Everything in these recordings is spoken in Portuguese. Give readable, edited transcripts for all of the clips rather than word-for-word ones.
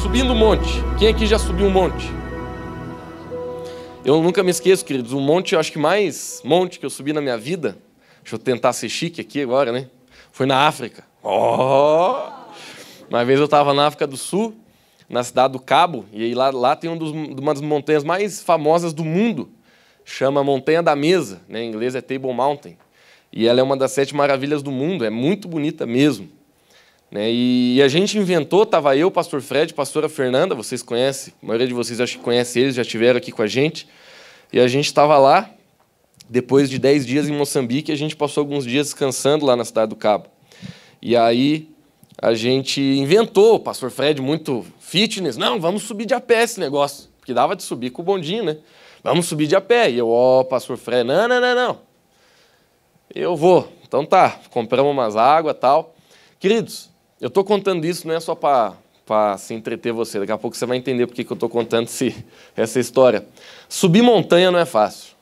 subindo um monte. Quem aqui já subiu um monte? Eu nunca me esqueço, queridos, um monte, eu acho que mais monte que eu subi na minha vida, deixa eu tentar ser chique aqui agora, né? Foi na África. Uma vez eu estava na África do Sul, na cidade do Cabo, e aí lá tem uma das montanhas mais famosas do mundo, chama Montanha da Mesa, né? Em inglês é Table Mountain. E ela é uma das 7 maravilhas do mundo, é muito bonita mesmo. Né? E a gente inventou, estava eu, pastor Fred, pastora Fernanda, vocês conhecem, a maioria de vocês acho que conhece eles, já estiveram aqui com a gente. E a gente estava lá, depois de 10 dias em Moçambique, a gente passou alguns dias descansando lá na cidade do Cabo. E aí a gente inventou, o pastor Fred muito fitness, não, vamos subir de a pé esse negócio, porque dava de subir com o bondinho, né? Vamos subir de a pé. E eu, pastor Fred, não. Eu vou. Então tá, compramos umas águas e tal. Queridos, eu estou contando isso não é só para se entreter você. Daqui a pouco você vai entender por que eu estou contando essa história. Subir montanha não é fácil.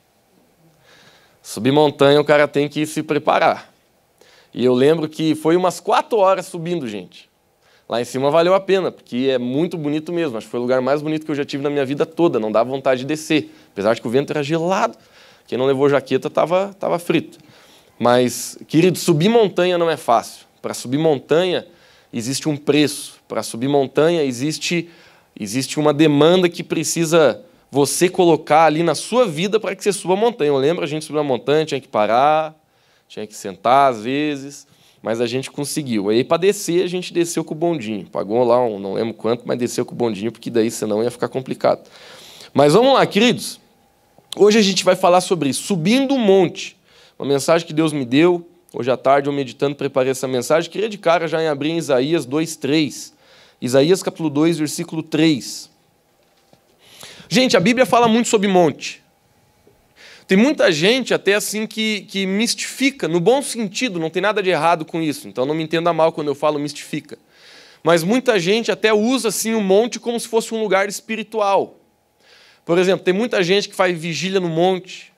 Subir montanha o cara tem que se preparar. E eu lembro que foi umas 4 horas subindo, gente. Lá em cima valeu a pena, porque é muito bonito mesmo. Acho que foi o lugar mais bonito que eu já tive na minha vida toda. Não dava vontade de descer. Apesar de que o vento era gelado. Quem não levou jaqueta estava frito. Mas, querido, subir montanha não é fácil. Para subir montanha existe um preço. Para subir montanha existe uma demanda que precisa você colocar ali na sua vida para que você suba a montanha. Eu lembro, a gente subiu a montanha, tinha que parar, tinha que sentar às vezes, mas a gente conseguiu. Aí para descer, a gente desceu com o bondinho. Pagou lá, não lembro quanto, mas desceu com o bondinho, porque daí senão ia ficar complicado. Mas vamos lá, queridos. Hoje a gente vai falar sobre isso, subindo um monte. Uma mensagem que Deus me deu, hoje à tarde eu meditando, preparei essa mensagem, queria de cara já em abrir em Isaías 2:3. Isaías capítulo 2, versículo 3. Gente, a Bíblia fala muito sobre monte. Tem muita gente até assim que mistifica, no bom sentido, não tem nada de errado com isso, então não me entenda mal quando eu falo mistifica. Mas muita gente até usa assim o monte como se fosse um lugar espiritual. Por exemplo, tem muita gente que faz vigília no monte.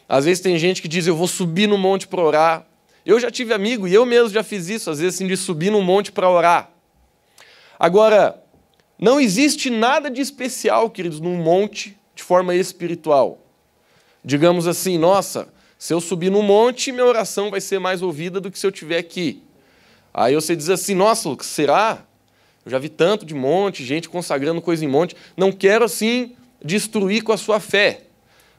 Às vezes tem gente que diz, eu vou subir no monte para orar. Eu já tive amigo, e eu mesmo já fiz isso, às vezes assim, de subir no monte para orar. Agora, não existe nada de especial, queridos, num monte de forma espiritual. Digamos assim, nossa, se eu subir no monte, minha oração vai ser mais ouvida do que se eu estiver aqui. Aí você diz assim, nossa, Lucas, será? Eu já vi tanto de monte, gente consagrando coisa em monte. Não quero, assim, destruir com a sua fé.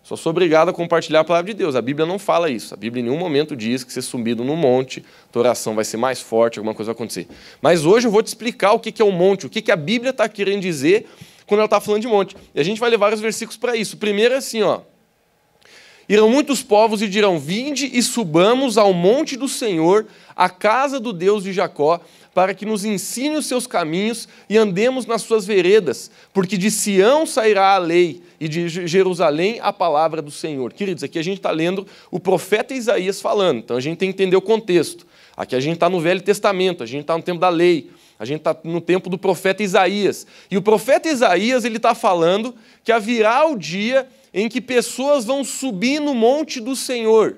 Só sou obrigado a compartilhar a palavra de Deus. A Bíblia não fala isso. A Bíblia em nenhum momento diz que você subindo no monte, tua oração vai ser mais forte, alguma coisa vai acontecer. Mas hoje eu vou te explicar o que é o monte, o que a Bíblia está querendo dizer quando ela está falando de monte. E a gente vai levar vários versículos para isso. O primeiro é assim, ó. Irão muitos povos e dirão, vinde e subamos ao monte do Senhor, à casa do Deus de Jacó, para que nos ensine os seus caminhos e andemos nas suas veredas, porque de Sião sairá a lei e de Jerusalém a palavra do Senhor. Queridos, aqui a gente está lendo o profeta Isaías falando, então a gente tem que entender o contexto. Aqui a gente está no Velho Testamento, a gente está no tempo da lei, a gente está no tempo do profeta Isaías. E o profeta Isaías ele está falando que haverá o dia em que pessoas vão subir no monte do Senhor.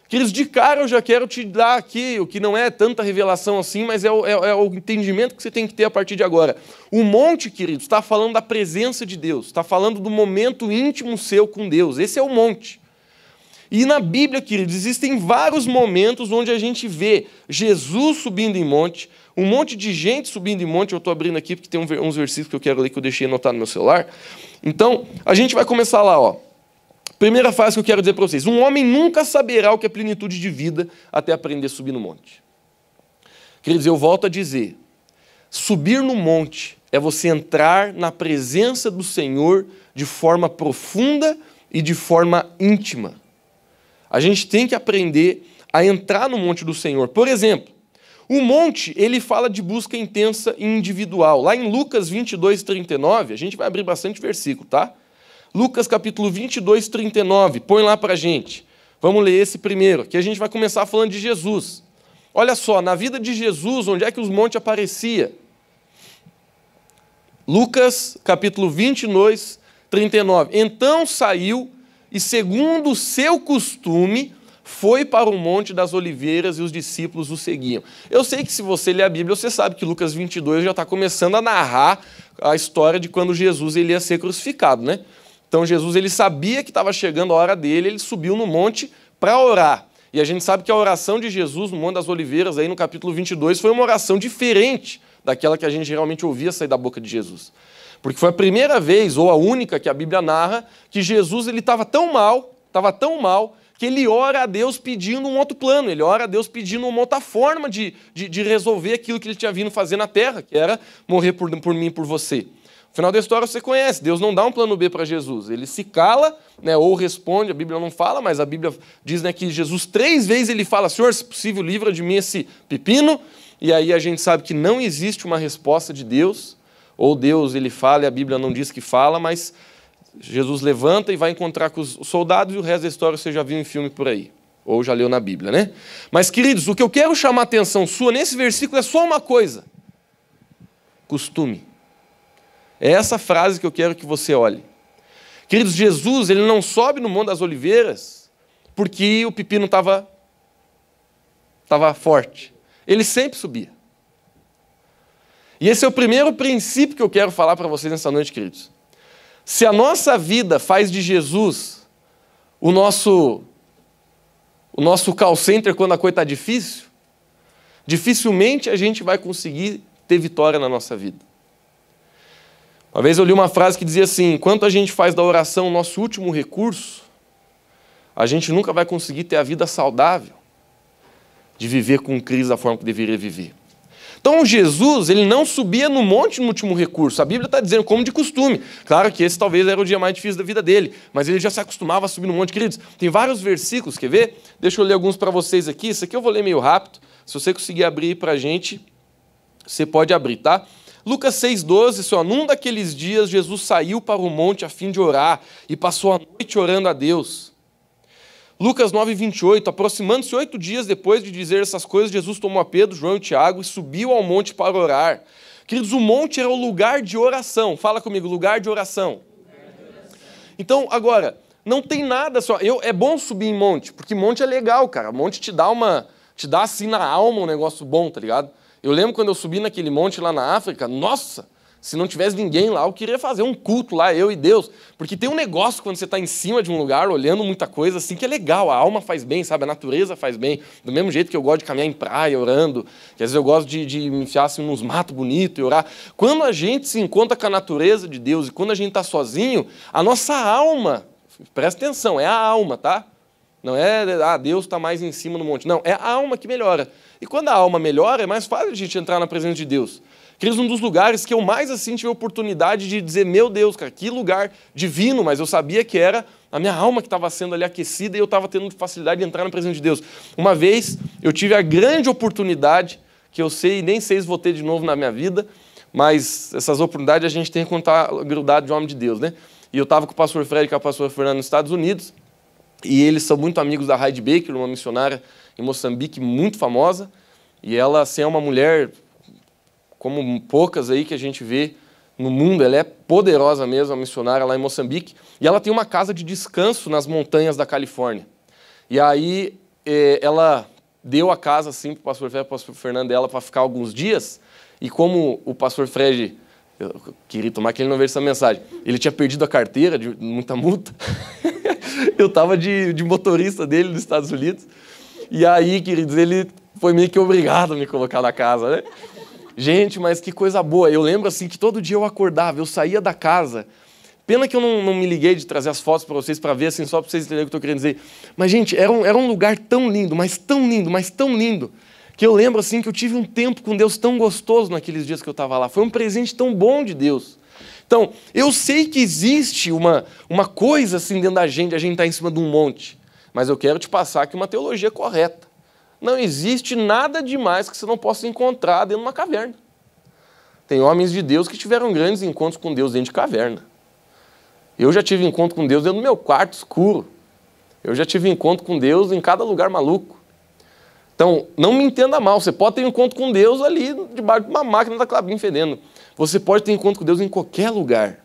Queridos, de cara eu já quero te dar aqui, o que não é tanta revelação assim, mas é o entendimento que você tem que ter a partir de agora. O monte, queridos, está falando da presença de Deus, está falando do momento íntimo seu com Deus. Esse é o monte. E na Bíblia, queridos, existem vários momentos onde a gente vê Jesus subindo em monte, um monte de gente subindo em monte. Eu estou abrindo aqui porque tem uns versículos que eu quero ler que eu deixei anotado no meu celular. Então, a gente vai começar lá, ó. Primeira frase que eu quero dizer para vocês. Um homem nunca saberá o que é plenitude de vida até aprender a subir no monte. Queridos, eu volto a dizer, subir no monte é você entrar na presença do Senhor de forma profunda e de forma íntima. A gente tem que aprender a entrar no monte do Senhor. Por exemplo, o monte, ele fala de busca intensa e individual. Lá em Lucas 22:39, a gente vai abrir bastante versículo, tá? Lucas capítulo 22:39, põe lá para a gente. Vamos ler esse primeiro, que a gente vai começar falando de Jesus. Olha só, na vida de Jesus, onde é que os montes apareciam? Lucas capítulo 22:39. Então saiu e, segundo o seu costume, foi para o Monte das Oliveiras e os discípulos o seguiam. Eu sei que se você ler a Bíblia, você sabe que Lucas 22 já está começando a narrar a história de quando Jesus ele ia ser crucificado, né? Então Jesus ele sabia que estava chegando a hora dele, ele subiu no monte para orar. E a gente sabe que a oração de Jesus no Monte das Oliveiras, aí no capítulo 22, foi uma oração diferente daquela que a gente geralmente ouvia sair da boca de Jesus. Porque foi a primeira vez, ou a única, que a Bíblia narra, que Jesus estava tão mal, que ele ora a Deus pedindo um outro plano, ele ora a Deus pedindo uma outra forma de resolver aquilo que ele tinha vindo fazer na terra, que era morrer por mim e por você. No final da história você conhece, Deus não dá um plano B para Jesus, ele se cala, né, ou responde, a Bíblia não fala, mas a Bíblia diz, né, que Jesus 3 vezes ele fala, Senhor, se possível, livra de mim esse pepino, e aí a gente sabe que não existe uma resposta de Deus, ou Deus ele fala e a Bíblia não diz que fala, mas Jesus levanta e vai encontrar com os soldados e o resto da história você já viu em filme por aí, ou já leu na Bíblia, né? Mas, queridos, o que eu quero chamar a atenção sua nesse versículo é só uma coisa, costume. É essa frase que eu quero que você olhe. Queridos, Jesus ele não sobe no Monte das Oliveiras porque o pepino estava forte. Ele sempre subia. E esse é o primeiro princípio que eu quero falar para vocês nessa noite, queridos. Se a nossa vida faz de Jesus o nosso call center quando a coisa está difícil, dificilmente a gente vai conseguir ter vitória na nossa vida. Uma vez eu li uma frase que dizia assim, enquanto a gente faz da oração o nosso último recurso, a gente nunca vai conseguir ter a vida saudável de viver com Cristo da forma que deveria viver. Então Jesus, ele não subia no monte no último recurso. A Bíblia está dizendo como de costume. Claro que esse talvez era o dia mais difícil da vida dele, mas ele já se acostumava a subir no monte. Queridos, tem vários versículos, quer ver? Deixa eu ler alguns para vocês aqui. Isso aqui eu vou ler meio rápido. Se você conseguir abrir para a gente, você pode abrir, tá? Lucas 6,12, num daqueles dias Jesus saiu para o monte a fim de orar e passou a noite orando a Deus. Lucas 9,28, aproximando-se 8 dias depois de dizer essas coisas, Jesus tomou a Pedro, João e Tiago e subiu ao monte para orar. Queridos, o monte era o lugar de oração. Fala comigo, lugar de oração. Então, agora, não tem nada só. É bom subir em monte, porque monte é legal, cara. Monte te dá assim na alma um negócio bom, tá ligado? Eu lembro quando eu subi naquele monte lá na África, nossa, se não tivesse ninguém lá, eu queria fazer um culto lá, eu e Deus. Porque tem um negócio quando você está em cima de um lugar, olhando muita coisa assim, que é legal, a alma faz bem, sabe? A natureza faz bem. Do mesmo jeito que eu gosto de caminhar em praia, orando, que às vezes eu gosto de me enfiar assim, nos matos bonitos e orar. Quando a gente se encontra com a natureza de Deus e quando a gente está sozinho, a nossa alma, presta atenção, é a alma, tá? Não é, Deus está mais em cima no monte. Não, é a alma que melhora. E quando a alma melhora, é mais fácil a gente entrar na presença de Deus. Queridos, um dos lugares que eu mais assim tive a oportunidade de dizer, meu Deus, cara, que lugar divino, mas eu sabia que era a minha alma que estava sendo ali aquecida e eu estava tendo facilidade de entrar na presença de Deus. Uma vez eu tive a grande oportunidade, que eu nem sei se vou ter de novo na minha vida, mas essas oportunidades a gente tem quando está grudado de homem de Deus, né? E eu estava com o pastor Fred e com a pastora Fernanda nos Estados Unidos, e eles são muito amigos da Heidi Baker, uma missionária em Moçambique muito famosa, e ela assim, é uma mulher como poucas aí que a gente vê no mundo, ela é poderosa mesmo, a missionária lá em Moçambique, e ela tem uma casa de descanso nas montanhas da Califórnia. E aí ela deu a casa assim para o pastor Fred e para o pastor Fernando dela para ficar alguns dias, e como o pastor Fred, eu queria tomar que ele não veja essa mensagem, ele tinha perdido a carteira de muita multa, eu estava de motorista dele nos Estados Unidos, e aí, queridos, ele foi meio que obrigado a me colocar na casa, né? Gente, mas que coisa boa. Eu lembro assim que todo dia eu acordava, eu saía da casa. Pena que eu não me liguei de trazer as fotos para vocês, para ver, assim, só para vocês entenderem o que eu estou querendo dizer. Mas, gente, era um lugar tão lindo, mas tão lindo, mas tão lindo, que eu lembro assim que eu tive um tempo com Deus tão gostoso naqueles dias que eu estava lá. Foi um presente tão bom de Deus. Então, eu sei que existe uma coisa assim dentro da gente, a gente está em cima de um monte, mas eu quero te passar aqui uma teologia correta. Não existe nada demais que você não possa encontrar dentro de uma caverna. Tem homens de Deus que tiveram grandes encontros com Deus dentro de caverna. Eu já tive encontro com Deus dentro do meu quarto escuro. Eu já tive encontro com Deus em cada lugar maluco. Então, não me entenda mal, você pode ter encontro com Deus ali debaixo de uma máquina da Clabin fedendo. Você pode ter encontro com Deus em qualquer lugar.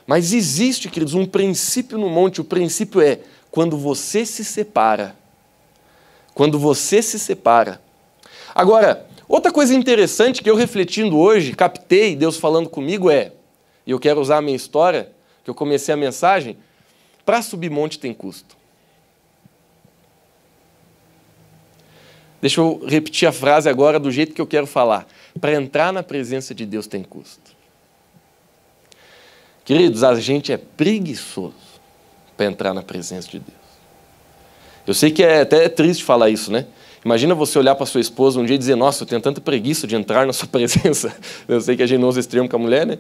Mas existe, queridos, um princípio no monte. O princípio é, quando você se separa, Quando você se separa. Agora, outra coisa interessante que eu refletindo hoje, captei Deus falando comigo e eu quero usar a minha história, que eu comecei a mensagem, para subir monte tem custo. Deixa eu repetir a frase agora do jeito que eu quero falar. Para entrar na presença de Deus tem custo. Queridos, a gente é preguiçoso para entrar na presença de Deus. Eu sei que é até triste falar isso, né? Imagina você olhar para sua esposa um dia e dizer, nossa, eu tenho tanta preguiça de entrar na sua presença. Eu sei que a gente não usa esse termo com a mulher, né?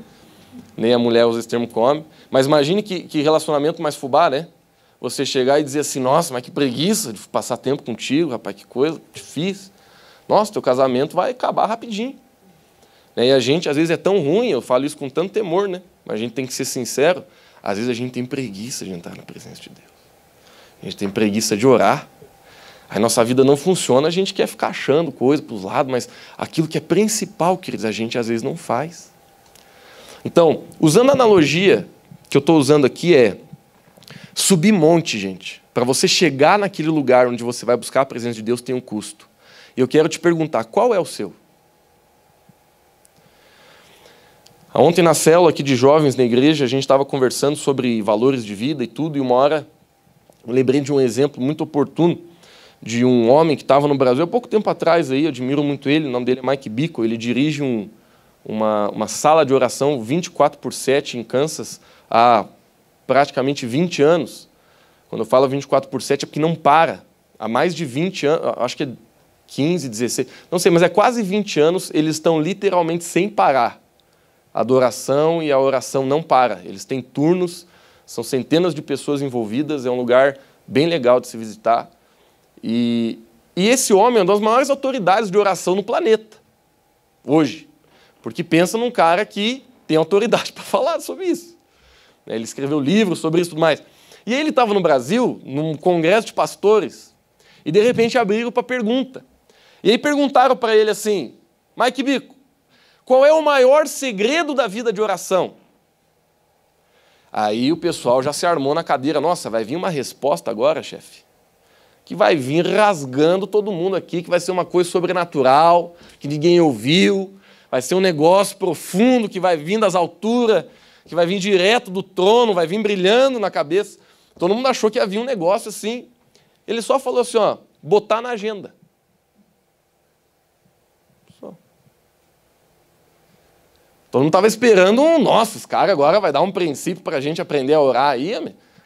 Nem a mulher usa esse termo com o homem. Mas imagine que relacionamento mais fubá, né? Você chegar e dizer assim, nossa, mas que preguiça de passar tempo contigo, rapaz, que coisa difícil. Nossa, teu casamento vai acabar rapidinho. E a gente, às vezes, é tão ruim, eu falo isso com tanto temor, né? Mas a gente tem que ser sincero, às vezes a gente tem preguiça de entrar na presença de Deus. A gente tem preguiça de orar. Aí nossa vida não funciona, a gente quer ficar achando coisa para os lados, mas aquilo que é principal, queridos, a gente às vezes não faz. Então, usando a analogia que eu estou usando aqui subir monte, gente. Para você chegar naquele lugar onde você vai buscar a presença de Deus tem um custo. E eu quero te perguntar, qual é o seu? Ontem na célula aqui de jovens na igreja, a gente estava conversando sobre valores de vida e tudo, e uma hora eu lembrei de um exemplo muito oportuno de um homem que estava no Brasil há pouco tempo atrás, aí, eu admiro muito ele, o nome dele é Mike Bickle, ele dirige uma sala de oração 24/7 em Kansas há praticamente 20 anos. Quando eu falo 24/7 é porque não para. Há mais de 20 anos, acho que é 15, 16, não sei, mas é quase 20 anos, eles estão literalmente sem parar. A adoração e a oração não para. Eles têm turnos, são centenas de pessoas envolvidas, é um lugar bem legal de se visitar. E esse homem é uma das maiores autoridades de oração no planeta, hoje. Porque pensa num cara que tem autoridade para falar sobre isso. Ele escreveu livros sobre isso e tudo mais. E aí ele estava no Brasil, num congresso de pastores, e de repente abriram para pergunta. E aí perguntaram para ele assim, Mike Bickle, qual é o maior segredo da vida de oração? Aí o pessoal já se armou na cadeira. Nossa, vai vir uma resposta agora, chefe, que vai vir rasgando todo mundo aqui, que vai ser uma coisa sobrenatural, que ninguém ouviu, vai ser um negócio profundo, que vai vir das alturas, que vai vir direto do trono, vai vir brilhando na cabeça. Todo mundo achou que havia um negócio assim. Ele só falou assim, ó, botar na agenda. Todo mundo estava esperando nossa, esse cara agora vai dar um princípio para a gente aprender a orar aí,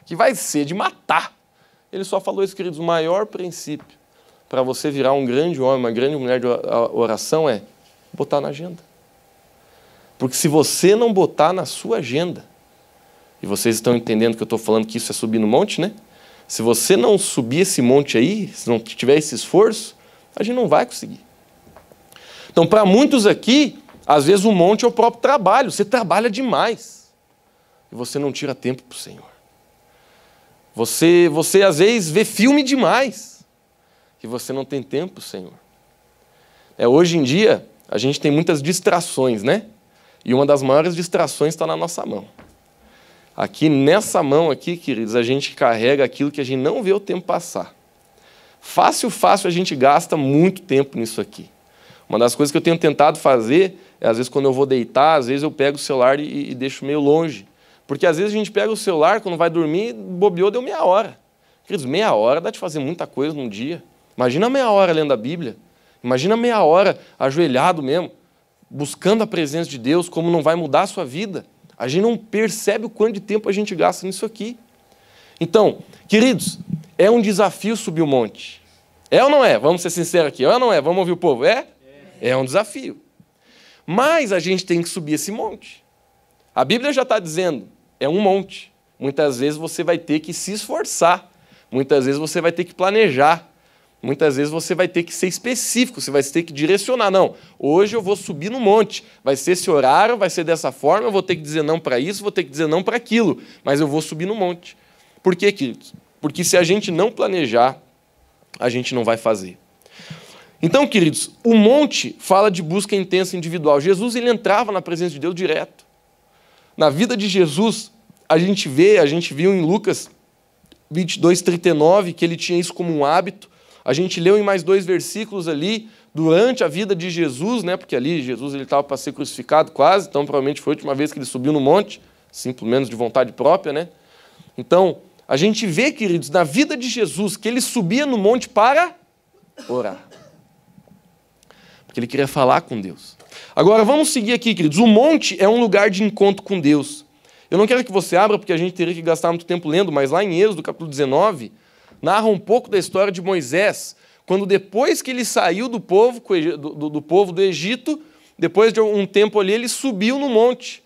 que vai ser de matar. Ele só falou isso, queridos, o maior princípio para você virar um grande homem, uma grande mulher de oração é botar na agenda. Porque se você não botar na sua agenda, e vocês estão entendendo que eu estou falando que isso é subir no monte, né? Se você não subir esse monte aí, se não tiver esse esforço, a gente não vai conseguir. Então, para muitos aqui, às vezes o monte é o próprio trabalho. Você trabalha demais. E você não tira tempo para o Senhor. Você, às vezes, vê filme demais. E você não tem tempo para o Senhor. Hoje em dia, a gente tem muitas distrações, né? E uma das maiores distrações está na nossa mão. Aqui, nessa mão aqui, queridos, a gente carrega aquilo que a gente não vê o tempo passar. Fácil a gente gasta muito tempo nisso aqui. Uma das coisas que eu tenho tentado fazer às vezes, quando eu vou deitar, às vezes eu pego o celular e deixo meio longe. Porque, às vezes, a gente pega o celular, quando vai dormir, bobeou, deu meia hora. Queridos, meia hora dá de fazer muita coisa num dia. Imagina meia hora lendo a Bíblia. Imagina meia hora ajoelhado mesmo, buscando a presença de Deus, como não vai mudar a sua vida. A gente não percebe o quanto de tempo a gente gasta nisso aqui. Então, queridos, é um desafio subir o monte. É ou não é? Vamos ser sinceros aqui. É ou não é? Vamos ouvir o povo? É? É um desafio. Mas a gente tem que subir esse monte. A Bíblia já está dizendo, é um monte. Muitas vezes você vai ter que se esforçar. Muitas vezes você vai ter que planejar. Muitas vezes você vai ter que ser específico, você vai ter que direcionar. Não, hoje eu vou subir no monte. Vai ser esse horário, vai ser dessa forma, eu vou ter que dizer não para isso, vou ter que dizer não para aquilo. Mas eu vou subir no monte. Por quê, queridos? Porque se a gente não planejar, a gente não vai fazer. Então, queridos, o monte fala de busca intensa individual. Jesus, ele entrava na presença de Deus direto. Na vida de Jesus, a gente viu em Lucas 22:39, que ele tinha isso como um hábito. A gente leu em mais 2 versículos ali, durante a vida de Jesus, né? Porque ali Jesus estava para ser crucificado quase, então provavelmente foi a última vez que ele subiu no monte, assim, pelo menos de vontade própria, né? Então, a gente vê, queridos, na vida de Jesus, que ele subia no monte para orar. Porque ele queria falar com Deus. Agora, vamos seguir aqui, queridos. O monte é um lugar de encontro com Deus. Eu não quero que você abra, porque a gente teria que gastar muito tempo lendo, mas lá em Êxodo, capítulo 19, narra um pouco da história de Moisés, quando depois que ele saiu do povo do Egito, depois de um tempo ali, ele subiu no Monte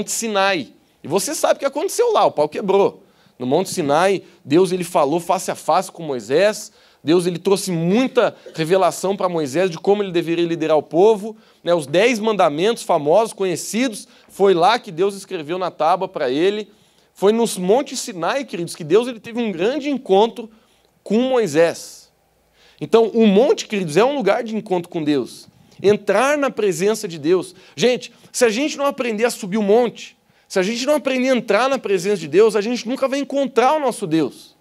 Sinai. E você sabe o que aconteceu lá, o pau quebrou. No Monte Sinai, Deus ele falou face a face com Moisés, Deus ele trouxe muita revelação para Moisés de como ele deveria liderar o povo, né, os 10 mandamentos famosos, conhecidos, foi lá que Deus escreveu na tábua para ele. Foi nos Monte Sinai, queridos, que Deus ele teve um grande encontro com Moisés. Então, o monte, queridos, é um lugar de encontro com Deus. Entrar na presença de Deus. Gente, se a gente não aprender a subir o monte, se a gente não aprender a entrar na presença de Deus, a gente nunca vai encontrar o nosso Deus.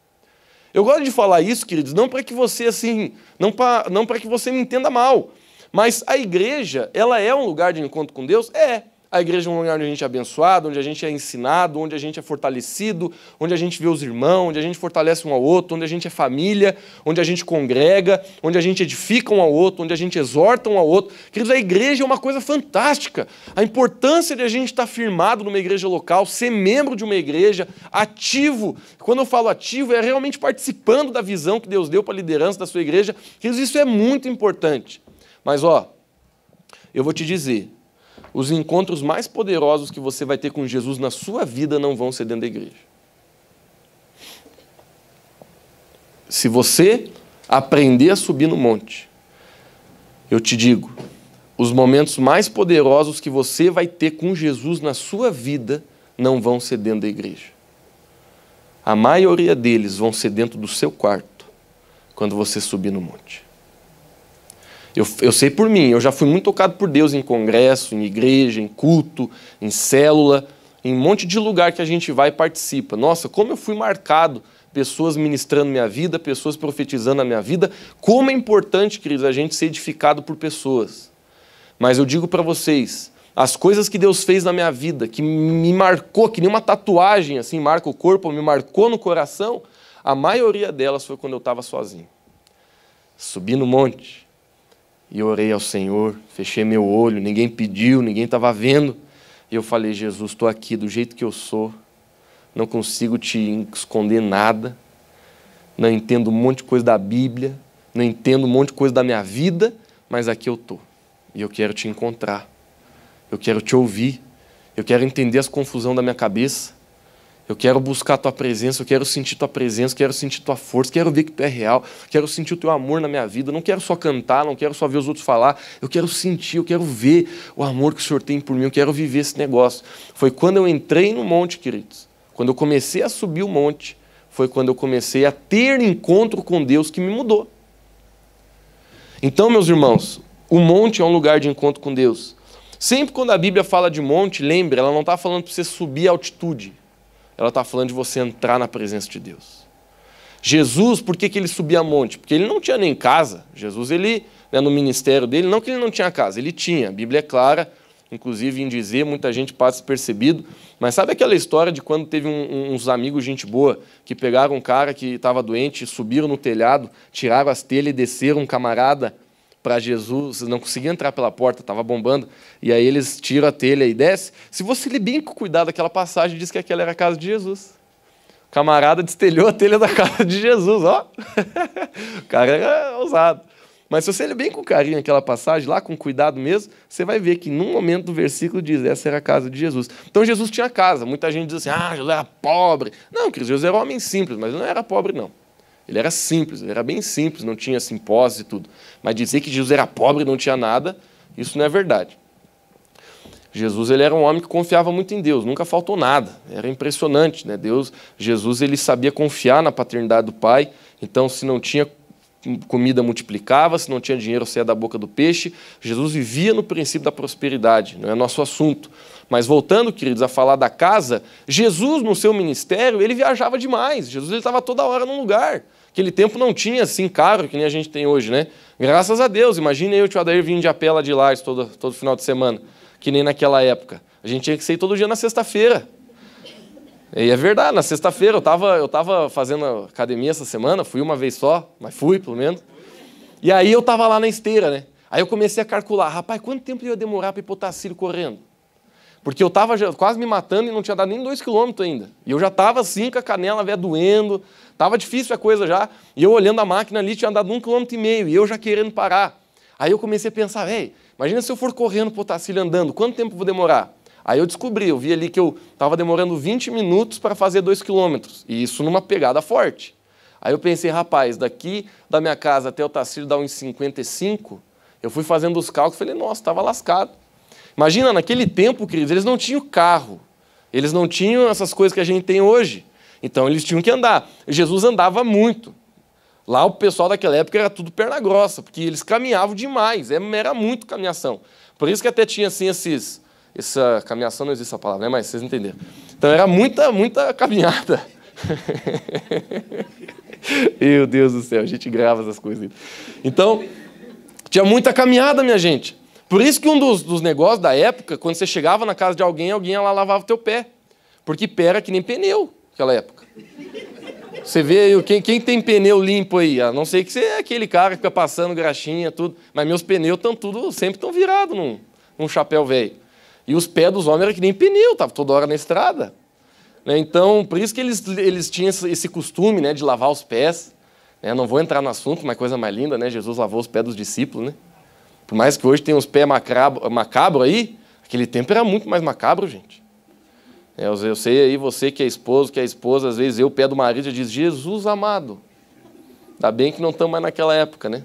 Eu gosto de falar isso, queridos, não para que você assim, não para que você me entenda mal, mas a igreja, ela é um lugar de encontro com Deus? É. A igreja é um lugar onde a gente é abençoado, onde a gente é ensinado, onde a gente é fortalecido, onde a gente vê os irmãos, onde a gente fortalece um ao outro, onde a gente é família, onde a gente congrega, onde a gente edifica um ao outro, onde a gente exorta um ao outro. Queridos, a igreja é uma coisa fantástica. A importância de a gente estar firmado numa igreja local, ser membro de uma igreja, ativo. Quando eu falo ativo, é realmente participando da visão que Deus deu para a liderança da sua igreja. Queridos, isso é muito importante. Mas, eu vou te dizer, os encontros mais poderosos que você vai ter com Jesus na sua vida não vão ser dentro da igreja. Se você aprender a subir no monte, eu te digo, os momentos mais poderosos que você vai ter com Jesus na sua vida não vão ser dentro da igreja. A maioria deles vão ser dentro do seu quarto, quando você subir no monte. Eu sei por mim, eu já fui muito tocado por Deus em congresso, em igreja, em culto, em célula, em um monte de lugar que a gente vai e participa. Nossa, como eu fui marcado, pessoas ministrando minha vida, pessoas profetizando a minha vida. Como é importante, queridos, a gente ser edificado por pessoas. Mas eu digo para vocês, as coisas que Deus fez na minha vida, que me marcou, que nem uma tatuagem, assim, marca o corpo, me marcou no coração, a maioria delas foi quando eu estava sozinho. Subi no monte. E orei ao Senhor, fechei meu olho, ninguém pediu, ninguém estava vendo. E eu falei, Jesus, estou aqui do jeito que eu sou, não consigo te esconder nada, não entendo um monte de coisa da Bíblia, não entendo um monte de coisa da minha vida, mas aqui eu estou. E eu quero te encontrar, eu quero te ouvir, eu quero entender as confusões da minha cabeça, eu quero buscar a tua presença, eu quero sentir tua presença, quero sentir tua força, quero ver que tu é real, quero sentir o teu amor na minha vida, não quero só cantar, não quero só ver os outros falar, eu quero sentir, eu quero ver o amor que o Senhor tem por mim, eu quero viver esse negócio. Foi quando eu entrei no monte, queridos, quando eu comecei a subir o monte, foi quando eu comecei a ter encontro com Deus que me mudou. Então, meus irmãos, o monte é um lugar de encontro com Deus. Sempre quando a Bíblia fala de monte, lembre, ela não está falando para você subir a altitude. Ela está falando de você entrar na presença de Deus. Jesus, por que ele subia a monte? Porque ele não tinha nem casa. Jesus, ele, no ministério dele, não que ele não tinha casa, ele tinha. A Bíblia é clara, inclusive em dizer, muita gente passa despercebido. Mas sabe aquela história de quando teve uns amigos, gente boa, que pegaram um cara que estava doente, subiram no telhado, tiraram as telhas e desceram um camarada para Jesus, não conseguia entrar pela porta, estava bombando, e aí eles tiram a telha e descem. Se você ler bem com cuidado aquela passagem, diz que aquela era a casa de Jesus. O camarada destelhou a telha da casa de Jesus, ó. O cara era ousado. Mas se você ler bem com carinho aquela passagem, lá com cuidado mesmo, você vai ver que num momento do versículo diz, essa era a casa de Jesus. Então Jesus tinha casa. Muita gente diz assim, Jesus era pobre. Não, querido, Jesus era um homem simples, mas ele não era pobre, não. Ele era simples, ele era bem simples, não tinha assim, posses e tudo. Mas dizer que Jesus era pobre e não tinha nada, isso não é verdade. Jesus ele era um homem que confiava muito em Deus, nunca faltou nada. Era impressionante, né? Jesus ele sabia confiar na paternidade do Pai, então se não tinha comida multiplicava, se não tinha dinheiro saía da boca do peixe. Jesus vivia no princípio da prosperidade, não é nosso assunto. Mas voltando, queridos, a falar da casa, Jesus no seu ministério, ele viajava demais. Jesus estava toda hora num lugar. Aquele tempo não tinha assim carro que nem a gente tem hoje, né? Graças a Deus, imagina eu e o tio Adair vindo de a pé lá de Lages todo final de semana, que nem naquela época. A gente tinha que sair todo dia na sexta-feira. E é verdade, na sexta-feira eu tava fazendo academia essa semana, fui uma vez só, mas fui pelo menos. E aí eu estava lá na esteira, né? Aí eu comecei a calcular, rapaz, quanto tempo ia demorar para ir para o Otacílio correndo? Porque eu estava quase me matando e não tinha dado nem 2 quilômetros ainda. E eu já estava assim, com a canela velha doendo, estava difícil a coisa já. E eu olhando a máquina ali, tinha dado 1,5 km, e eu já querendo parar. Aí eu comecei a pensar, imagina se eu for correndo para o Otacílio andando, quanto tempo eu vou demorar? Aí eu descobri, eu vi ali que eu estava demorando 20 minutos para fazer 2 quilômetros. E isso numa pegada forte. Aí eu pensei, rapaz, daqui da minha casa até o Otacílio dá uns 55, eu fui fazendo os cálculos e falei, nossa, estava lascado. Imagina, naquele tempo, queridos, eles não tinham carro, eles não tinham essas coisas que a gente tem hoje. Então, eles tinham que andar. Jesus andava muito. Lá, o pessoal daquela época era tudo perna grossa, porque eles caminhavam demais, era muito caminhação. Por isso que até tinha, assim, essa caminhação, não existe essa palavra, né? Mas vocês entenderam. Então, era muita caminhada. Meu Deus do céu, a gente grava essas coisas. Então, tinha muita caminhada, minha gente. Por isso que um dos negócios da época, quando você chegava na casa de alguém ia lá lavava o teu pé. Porque pé era que nem pneu naquela época. Você vê, quem tem pneu limpo aí? A não ser que você é aquele cara que fica passando graxinha, tudo. Mas meus pneus sempre estão virados num chapéu velho. E os pés dos homens eram que nem pneu, estava toda hora na estrada. Né? Então, por isso que eles tinham esse costume, né, de lavar os pés. Né? Não vou entrar no assunto, mas coisa mais linda, né? Jesus lavou os pés dos discípulos, né? Por mais que hoje tenha uns pés macabro aí, aquele tempo era muito mais macabro, gente. Eu sei aí, você que é esposo, que é esposa, às vezes o pé do marido já diz, Jesus amado. Ainda bem que não estamos mais naquela época, né?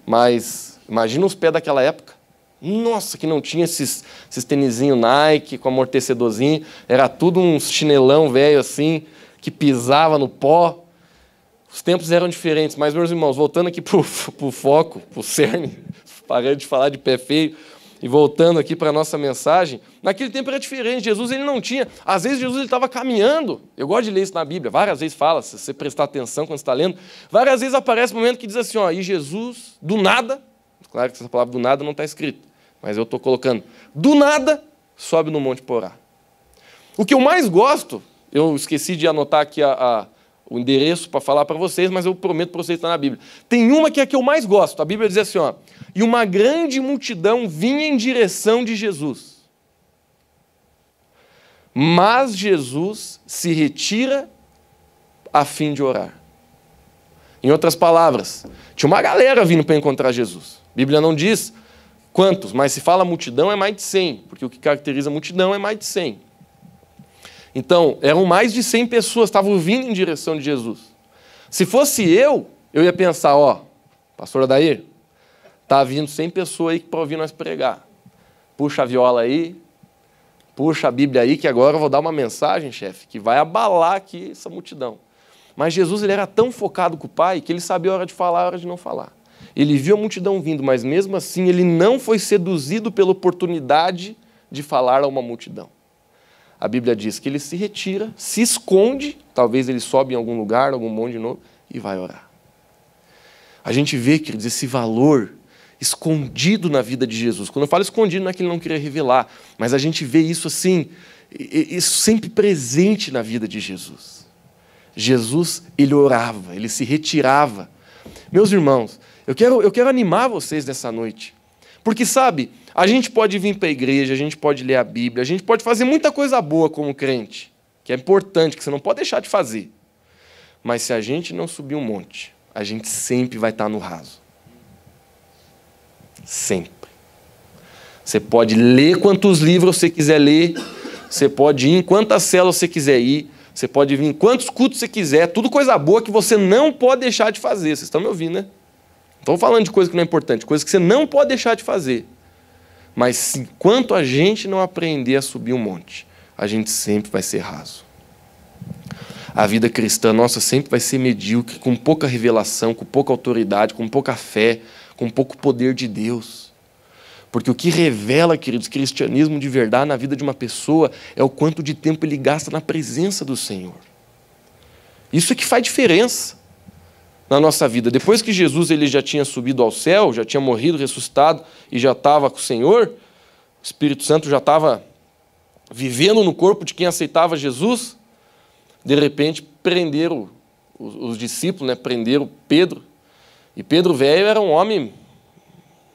Mas imagina os pés daquela época. Nossa, que não tinha esses tênisinhos Nike com amortecedorzinho, era tudo um chinelão velho assim, que pisava no pó. Os tempos eram diferentes, mas, meus irmãos, voltando aqui para o foco, para o cerne, parando de falar de pé feio, e voltando aqui para a nossa mensagem, naquele tempo era diferente, Jesus ele não tinha, às vezes Jesus estava caminhando, eu gosto de ler isso na Bíblia, várias vezes fala, se você prestar atenção quando você está lendo, várias vezes aparece um momento que diz assim, e Jesus, do nada, claro que essa palavra do nada não está escrita, mas eu estou colocando, do nada, sobe no monte para orar. O que eu mais gosto, eu esqueci de anotar aqui o endereço para falar para vocês, mas eu prometo para vocês que está na Bíblia. Tem uma que é a que eu mais gosto. A Bíblia diz assim, e uma grande multidão vinha em direção de Jesus. Mas Jesus se retira a fim de orar. Em outras palavras, tinha uma galera vindo para encontrar Jesus. A Bíblia não diz quantos, mas se fala multidão é mais de 100, porque o que caracteriza a multidão é mais de 100. Então, eram mais de 100 pessoas, estavam vindo em direção de Jesus. Se fosse eu ia pensar, pastor Adair, está vindo 100 pessoas aí para ouvir nós pregar. Puxa a viola aí, puxa a Bíblia aí, que agora eu vou dar uma mensagem, chefe, que vai abalar aqui essa multidão. Mas Jesus ele era tão focado com o Pai que ele sabia a hora de falar e a hora de não falar. Ele viu a multidão vindo, mas mesmo assim ele não foi seduzido pela oportunidade de falar a uma multidão. A Bíblia diz que ele se retira, se esconde, talvez ele sobe em algum lugar, algum monte de novo, e vai orar. A gente vê, queridos, esse valor escondido na vida de Jesus. Quando eu falo escondido, não é que ele não queria revelar, mas a gente vê isso assim, isso sempre presente na vida de Jesus. Jesus, ele orava, ele se retirava. Meus irmãos, eu quero animar vocês nessa noite, porque sabe, a gente pode vir para a igreja, a gente pode ler a Bíblia, a gente pode fazer muita coisa boa como crente, que é importante, que você não pode deixar de fazer. Mas se a gente não subir um monte, a gente sempre vai estar no raso. Sempre. Você pode ler quantos livros você quiser ler, você pode ir em quantas células você quiser ir, você pode vir em quantos cultos você quiser, tudo coisa boa que você não pode deixar de fazer. Vocês estão me ouvindo, né? Não estou falando de coisa que não é importante, coisa que você não pode deixar de fazer. Mas enquanto a gente não aprender a subir um monte, a gente sempre vai ser raso. A vida cristã nossa sempre vai ser medíocre, com pouca revelação, com pouca autoridade, com pouca fé, com pouco poder de Deus. Porque o que revela, queridos, cristianismo de verdade na vida de uma pessoa é o quanto de tempo ele gasta na presença do Senhor. Isso é que faz diferença. na nossa vida. Depois que Jesus ele já tinha subido ao céu, já tinha morrido, ressuscitado e já estava com o Senhor, o Espírito Santo já estava vivendo no corpo de quem aceitava Jesus, de repente prenderam os discípulos, né? Prenderam Pedro. E Pedro velho era um homem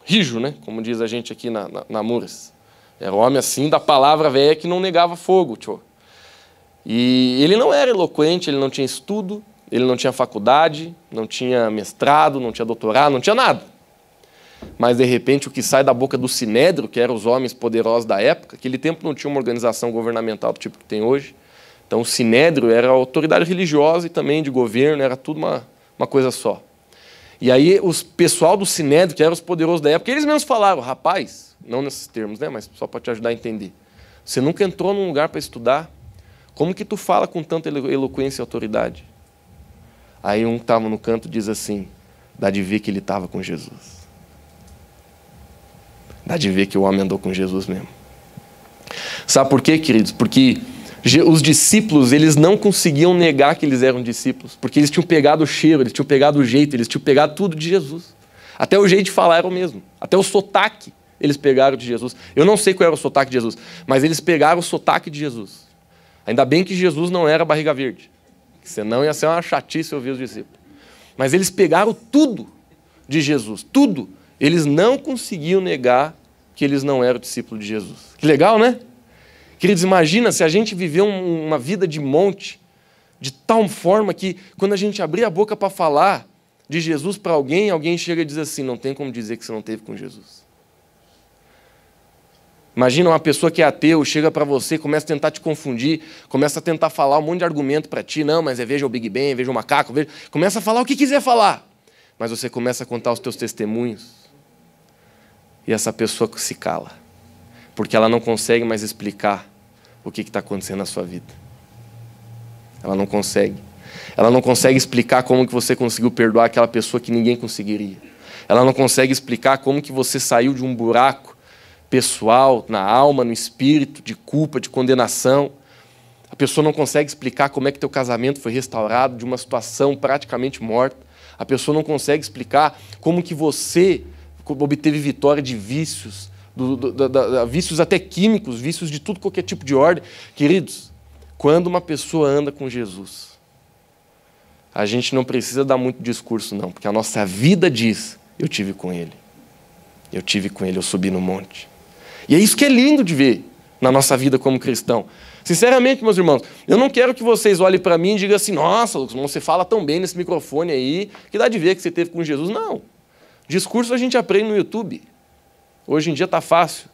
rijo, né? Como diz a gente aqui na Muras. Era um homem assim da palavra velha que não negava fogo. Tchô. E ele não era eloquente, ele não tinha estudo, ele não tinha faculdade, não tinha mestrado, não tinha doutorado, não tinha nada. Mas, de repente, o que sai da boca do Sinédrio, que eram os homens poderosos da época, aquele tempo não tinha uma organização governamental do tipo que tem hoje. Então, o Sinédrio era a autoridade religiosa e também de governo, era tudo uma coisa só. E aí, o pessoal do Sinédrio, que eram os poderosos da época, eles mesmos falaram, rapaz, não nesses termos, né, mas só para te ajudar a entender. Você nunca entrou num lugar para estudar? Como que tu fala com tanta eloquência e autoridade? Aí um que estava no canto diz assim, dá de ver que ele estava com Jesus. Dá de ver que o homem andou com Jesus mesmo. Sabe por quê, queridos? Porque os discípulos, eles não conseguiam negar que eles eram discípulos, porque eles tinham pegado o cheiro, eles tinham pegado o jeito, eles tinham pegado tudo de Jesus. Até o jeito de falar era o mesmo. Até o sotaque eles pegaram de Jesus. Eu não sei qual era o sotaque de Jesus, mas eles pegaram o sotaque de Jesus. Ainda bem que Jesus não era barriga verde, senão ia ser uma chatice ouvir os discípulos. Mas eles pegaram tudo de Jesus, tudo. Eles não conseguiam negar que eles não eram discípulos de Jesus. Que legal, né? Queridos, imagina se a gente viveu uma vida de monte, de tal forma que quando a gente abrir a boca para falar de Jesus para alguém, alguém chega e diz assim, não tem como dizer que você não teve com Jesus. Imagina uma pessoa que é ateu, chega para você, começa a tentar te confundir, começa a tentar falar um monte de argumento para ti, não, mas veja o Big Bang, veja o macaco, veja... começa a falar o que quiser falar, mas você começa a contar os teus testemunhos e essa pessoa se cala, porque ela não consegue mais explicar o que está acontecendo na sua vida. Ela não consegue. Ela não consegue explicar como que você conseguiu perdoar aquela pessoa que ninguém conseguiria. Ela não consegue explicar como que você saiu de um buraco pessoal, na alma, no espírito, de culpa, de condenação. A pessoa não consegue explicar como é que teu casamento foi restaurado de uma situação praticamente morta. A pessoa não consegue explicar como que você obteve vitória de vícios, vícios até químicos, vícios de tudo, qualquer tipo de ordem. Queridos, quando uma pessoa anda com Jesus, a gente não precisa dar muito discurso, não, porque a nossa vida diz, eu tive com ele, eu subi no monte. E é isso que é lindo de ver na nossa vida como cristão. Sinceramente, meus irmãos, eu não quero que vocês olhem para mim e digam assim, nossa, Lucas, você fala tão bem nesse microfone aí, que dá de ver que você teve com Jesus. Não. Discurso a gente aprende no YouTube. Hoje em dia está fácil.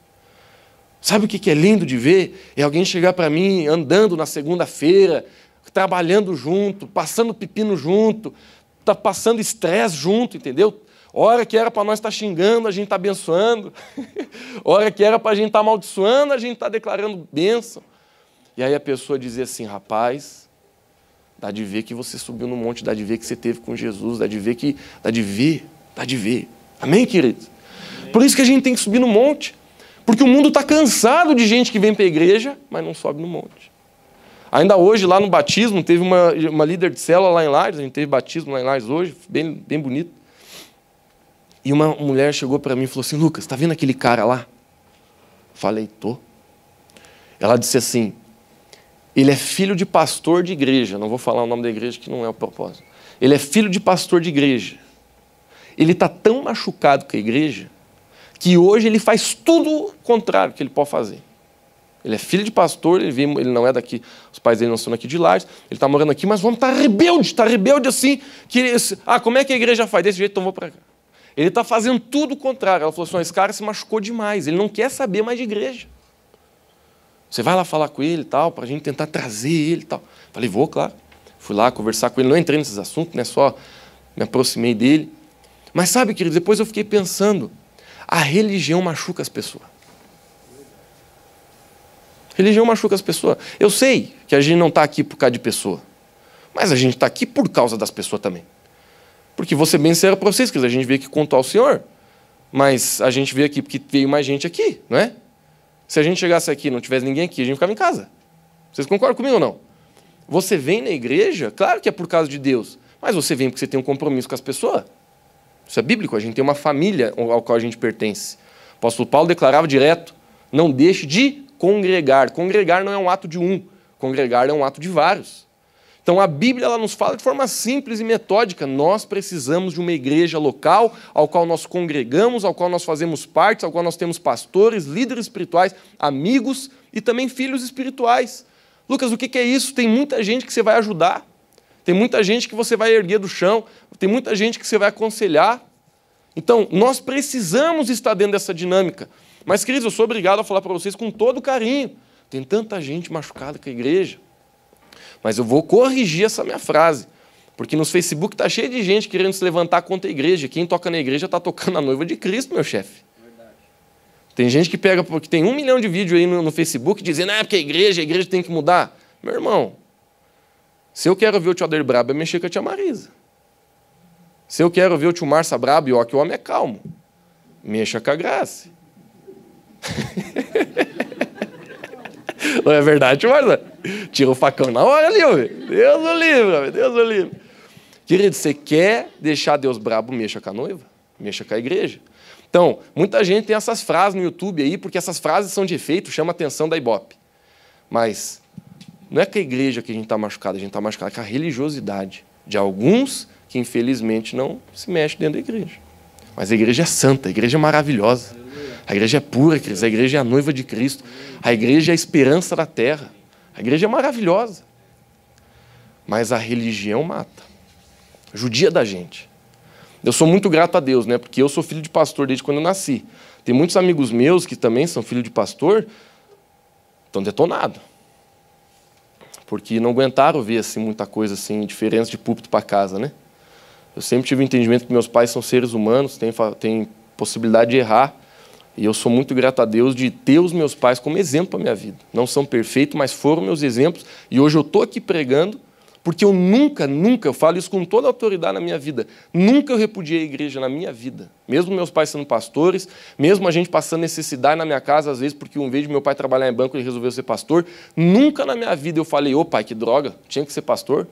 Sabe o que é lindo de ver? É alguém chegar para mim andando na segunda-feira, trabalhando junto, passando pepino junto, tá passando estresse junto, entendeu? Hora que era para nós estar xingando, a gente está abençoando. Hora que era para a gente estar amaldiçoando, a gente está declarando bênção. E aí a pessoa dizia assim, rapaz, dá de ver que você subiu no monte, dá de ver que você esteve com Jesus, dá de ver. Amém, queridos? Amém. Por isso que a gente tem que subir no monte. Porque o mundo está cansado de gente que vem para a igreja, mas não sobe no monte. Ainda hoje, lá no batismo, teve uma líder de célula lá em Lages, a gente teve batismo lá em Lages hoje, bem bonito. E uma mulher chegou para mim e falou assim, Lucas, está vendo aquele cara lá? Falei, tô. Ela disse assim, ele é filho de pastor de igreja, não vou falar o nome da igreja que não é o propósito. Ele é filho de pastor de igreja. Ele está tão machucado com a igreja que hoje ele faz tudo o contrário que ele pode fazer. Ele é filho de pastor, ele não é daqui, os pais dele não são daqui de Lages, ele está morando aqui, mas vamos estar rebelde assim. Como é que a igreja faz? Desse jeito, então vou para cá. Ele está fazendo tudo o contrário. Ela falou assim, esse cara se machucou demais, ele não quer saber mais de igreja. Você vai lá falar com ele e tal, para a gente tentar trazer ele e tal. Falei, vou, claro. Fui lá conversar com ele, não entrei nesses assuntos, né? Só me aproximei dele. Mas sabe, querido, depois eu fiquei pensando, a religião machuca as pessoas. Religião machuca as pessoas. Eu sei que a gente não está aqui por causa de pessoa, mas a gente está aqui por causa das pessoas também. Porque vou ser bem sincero para vocês, a gente veio aqui contar ao Senhor, mas a gente veio aqui porque veio mais gente aqui, não é? Se a gente chegasse aqui e não tivesse ninguém aqui, a gente ficava em casa. Vocês concordam comigo ou não? Você vem na igreja, claro que é por causa de Deus, Mas você vem porque você tem um compromisso com as pessoas. Isso é bíblico, a gente tem uma família ao qual a gente pertence. O apóstolo Paulo declarava direto, não deixe de congregar. Congregar não é um ato de um, congregar é um ato de vários. Então a Bíblia ela nos fala de forma simples e metódica, nós precisamos de uma igreja local, ao qual nós congregamos, ao qual nós fazemos parte, ao qual nós temos pastores, líderes espirituais, amigos e também filhos espirituais. Lucas, o que é isso? Tem muita gente que você vai ajudar, tem muita gente que você vai erguer do chão, tem muita gente que você vai aconselhar. Então, nós precisamos estar dentro dessa dinâmica. Mas, queridos, eu sou obrigado a falar para vocês com todo carinho. Tem tanta gente machucada com a igreja. Mas eu vou corrigir essa minha frase, porque no Facebook está cheio de gente querendo se levantar contra a igreja. Quem toca na igreja está tocando a noiva de Cristo, meu chefe. Tem gente que pega, porque tem 1 milhão de vídeos aí no Facebook dizendo, porque a igreja tem que mudar. Meu irmão, se eu quero ver o tio Ader brabo, é mexer com a tia Marisa. Se eu quero ver o tio Marça brabo, que o homem é calmo, mexa com a Graça. Não é verdade, Marisa? Tira o facão na hora ali, homem. Deus o livre, homem. Deus o livre. Querido, você quer deixar Deus brabo, mexa com a noiva, mexa com a igreja. Então, muita gente tem essas frases no YouTube aí, porque essas frases são de efeito, chama a atenção da Ibope. Mas não é com a igreja que a gente está machucado, a gente está machucado com a religiosidade de alguns que, infelizmente, não se mexem dentro da igreja. Mas a igreja é santa, a igreja é maravilhosa. A igreja é pura, queridos, a igreja é a noiva de Cristo. A igreja é a esperança da terra. A igreja é maravilhosa. Mas a religião mata. Judia da gente. Eu sou muito grato a Deus, né? Porque eu sou filho de pastor desde quando eu nasci. Tem muitos amigos meus que também são filhos de pastor, estão detonados. Porque não aguentaram ver assim, muita coisa, assim, diferença de púlpito para casa, né? Eu sempre tive o entendimento que meus pais são seres humanos, têm possibilidade de errar. E eu sou muito grato a Deus de ter os meus pais como exemplo para a minha vida. Não são perfeitos, mas foram meus exemplos. E hoje eu estou aqui pregando, porque eu nunca, eu falo isso com toda a autoridade na minha vida, nunca eu repudiei a igreja na minha vida. Mesmo meus pais sendo pastores, mesmo a gente passando necessidade na minha casa, às vezes, porque em vez de meu pai trabalhar em banco, ele resolveu ser pastor, nunca na minha vida eu falei, ô pai, que droga, tinha que ser pastor,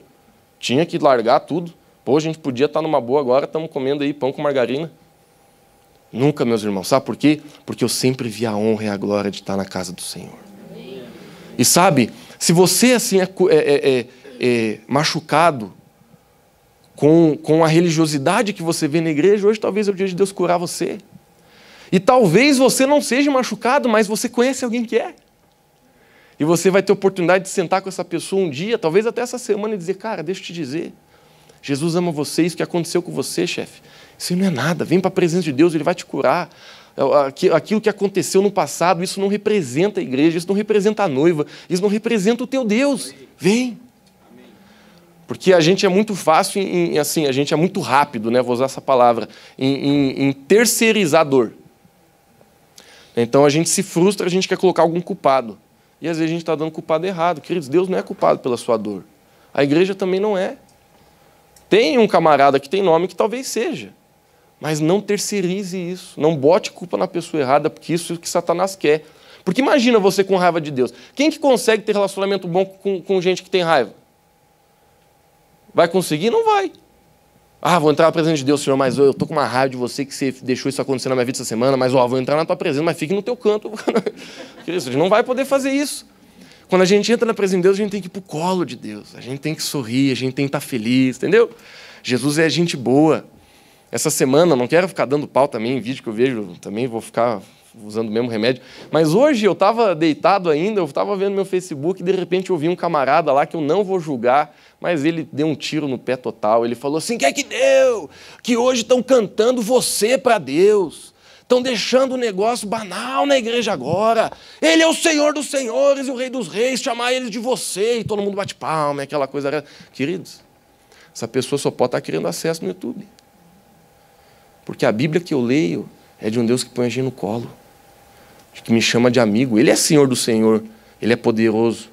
tinha que largar tudo. Pô, a gente podia estar numa boa agora, estamos comendo aí pão com margarina. Nunca, meus irmãos. Sabe por quê? Porque eu sempre vi a honra e a glória de estar na casa do Senhor. E sabe, se você assim é machucado com a religiosidade que você vê na igreja, hoje talvez é o dia de Deus curar você. E talvez você não seja machucado, mas você conhece alguém que é. E você vai ter oportunidade de sentar com essa pessoa um dia, talvez até essa semana, e dizer, cara, deixa eu te dizer, Jesus ama você, isso que aconteceu com você, chefe, isso não é nada, vem para a presença de Deus, Ele vai te curar. Aquilo que aconteceu no passado, isso não representa a igreja, isso não representa a noiva, isso não representa o teu Deus. Vem. Porque a gente é muito fácil, assim, a gente é muito rápido, né, vou usar essa palavra, em terceirizar a dor. Então a gente se frustra, a gente quer colocar algum culpado. E às vezes a gente está dando culpado errado. Queridos, Deus não é culpado pela sua dor. A igreja também não é. Tem um camarada que tem nome que talvez seja. Mas não terceirize isso. Não bote culpa na pessoa errada, porque isso é o que Satanás quer. Porque imagina você com raiva de Deus. Quem que consegue ter relacionamento bom com gente que tem raiva? Vai conseguir? Não vai. Vou entrar na presença de Deus, Senhor, mas eu estou com uma raiva de você que você deixou isso acontecer na minha vida essa semana, mas vou entrar na tua presença, mas fique no teu canto. A gente não vai poder fazer isso. Quando a gente entra na presença de Deus, a gente tem que ir para o colo de Deus. A gente tem que sorrir, a gente tem que estar feliz, entendeu? Jesus é gente boa. Essa semana, não quero ficar dando pau também em vídeo que eu vejo, também vou ficar usando o mesmo remédio. Mas hoje eu estava deitado ainda, eu estava vendo meu Facebook e de repente eu vi um camarada lá que eu não vou julgar, mas ele deu um tiro no pé total. Ele falou assim, que deu? Que hoje estão cantando você para Deus. Estão deixando o negócio banal na igreja agora. Ele é o Senhor dos senhores e o Rei dos reis, chamar ele de você. E todo mundo bate palma, aquela coisa. Queridos, essa pessoa só pode estar querendo acesso no YouTube. Porque a Bíblia que eu leio é de um Deus que põe a gente no colo, que me chama de amigo. Ele é Senhor do Senhor, Ele é poderoso.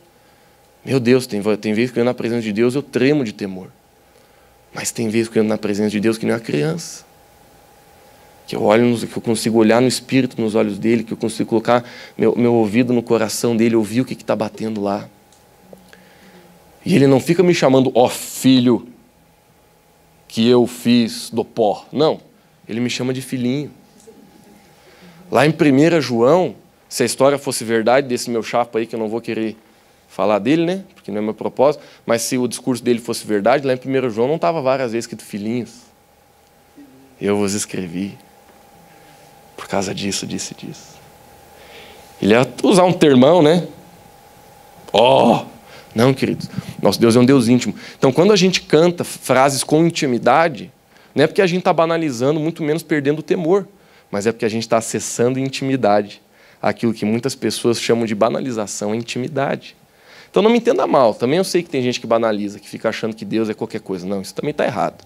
Meu Deus, tem vezes que eu ando na presença de Deus, eu tremo de temor. Mas tem vezes que eu ando na presença de Deus que nem uma criança. Que eu consigo olhar no espírito, nos olhos dele, que eu consigo colocar meu ouvido no coração dele, ouvir o que está batendo lá. E ele não fica me chamando, ó filho. que eu fiz do pó. Não, ele me chama de filhinho. Lá em 1 João, se a história fosse verdade desse meu chapa aí, que eu não vou querer falar dele, né? Porque não é meu propósito, mas se o discurso dele fosse verdade, lá em 1 João não estava várias vezes escrito filhinhos. Eu vos escrevi por causa disso, disso e disso. Ele ia usar um termão, né? Não, queridos. Nosso Deus é um Deus íntimo. Então, quando a gente canta frases com intimidade, não é porque a gente está banalizando, muito menos perdendo o temor, mas é porque a gente está acessando intimidade. Aquilo que muitas pessoas chamam de banalização é intimidade. Então, não me entenda mal. Também eu sei que tem gente que banaliza, que fica achando que Deus é qualquer coisa. Não, isso também está errado.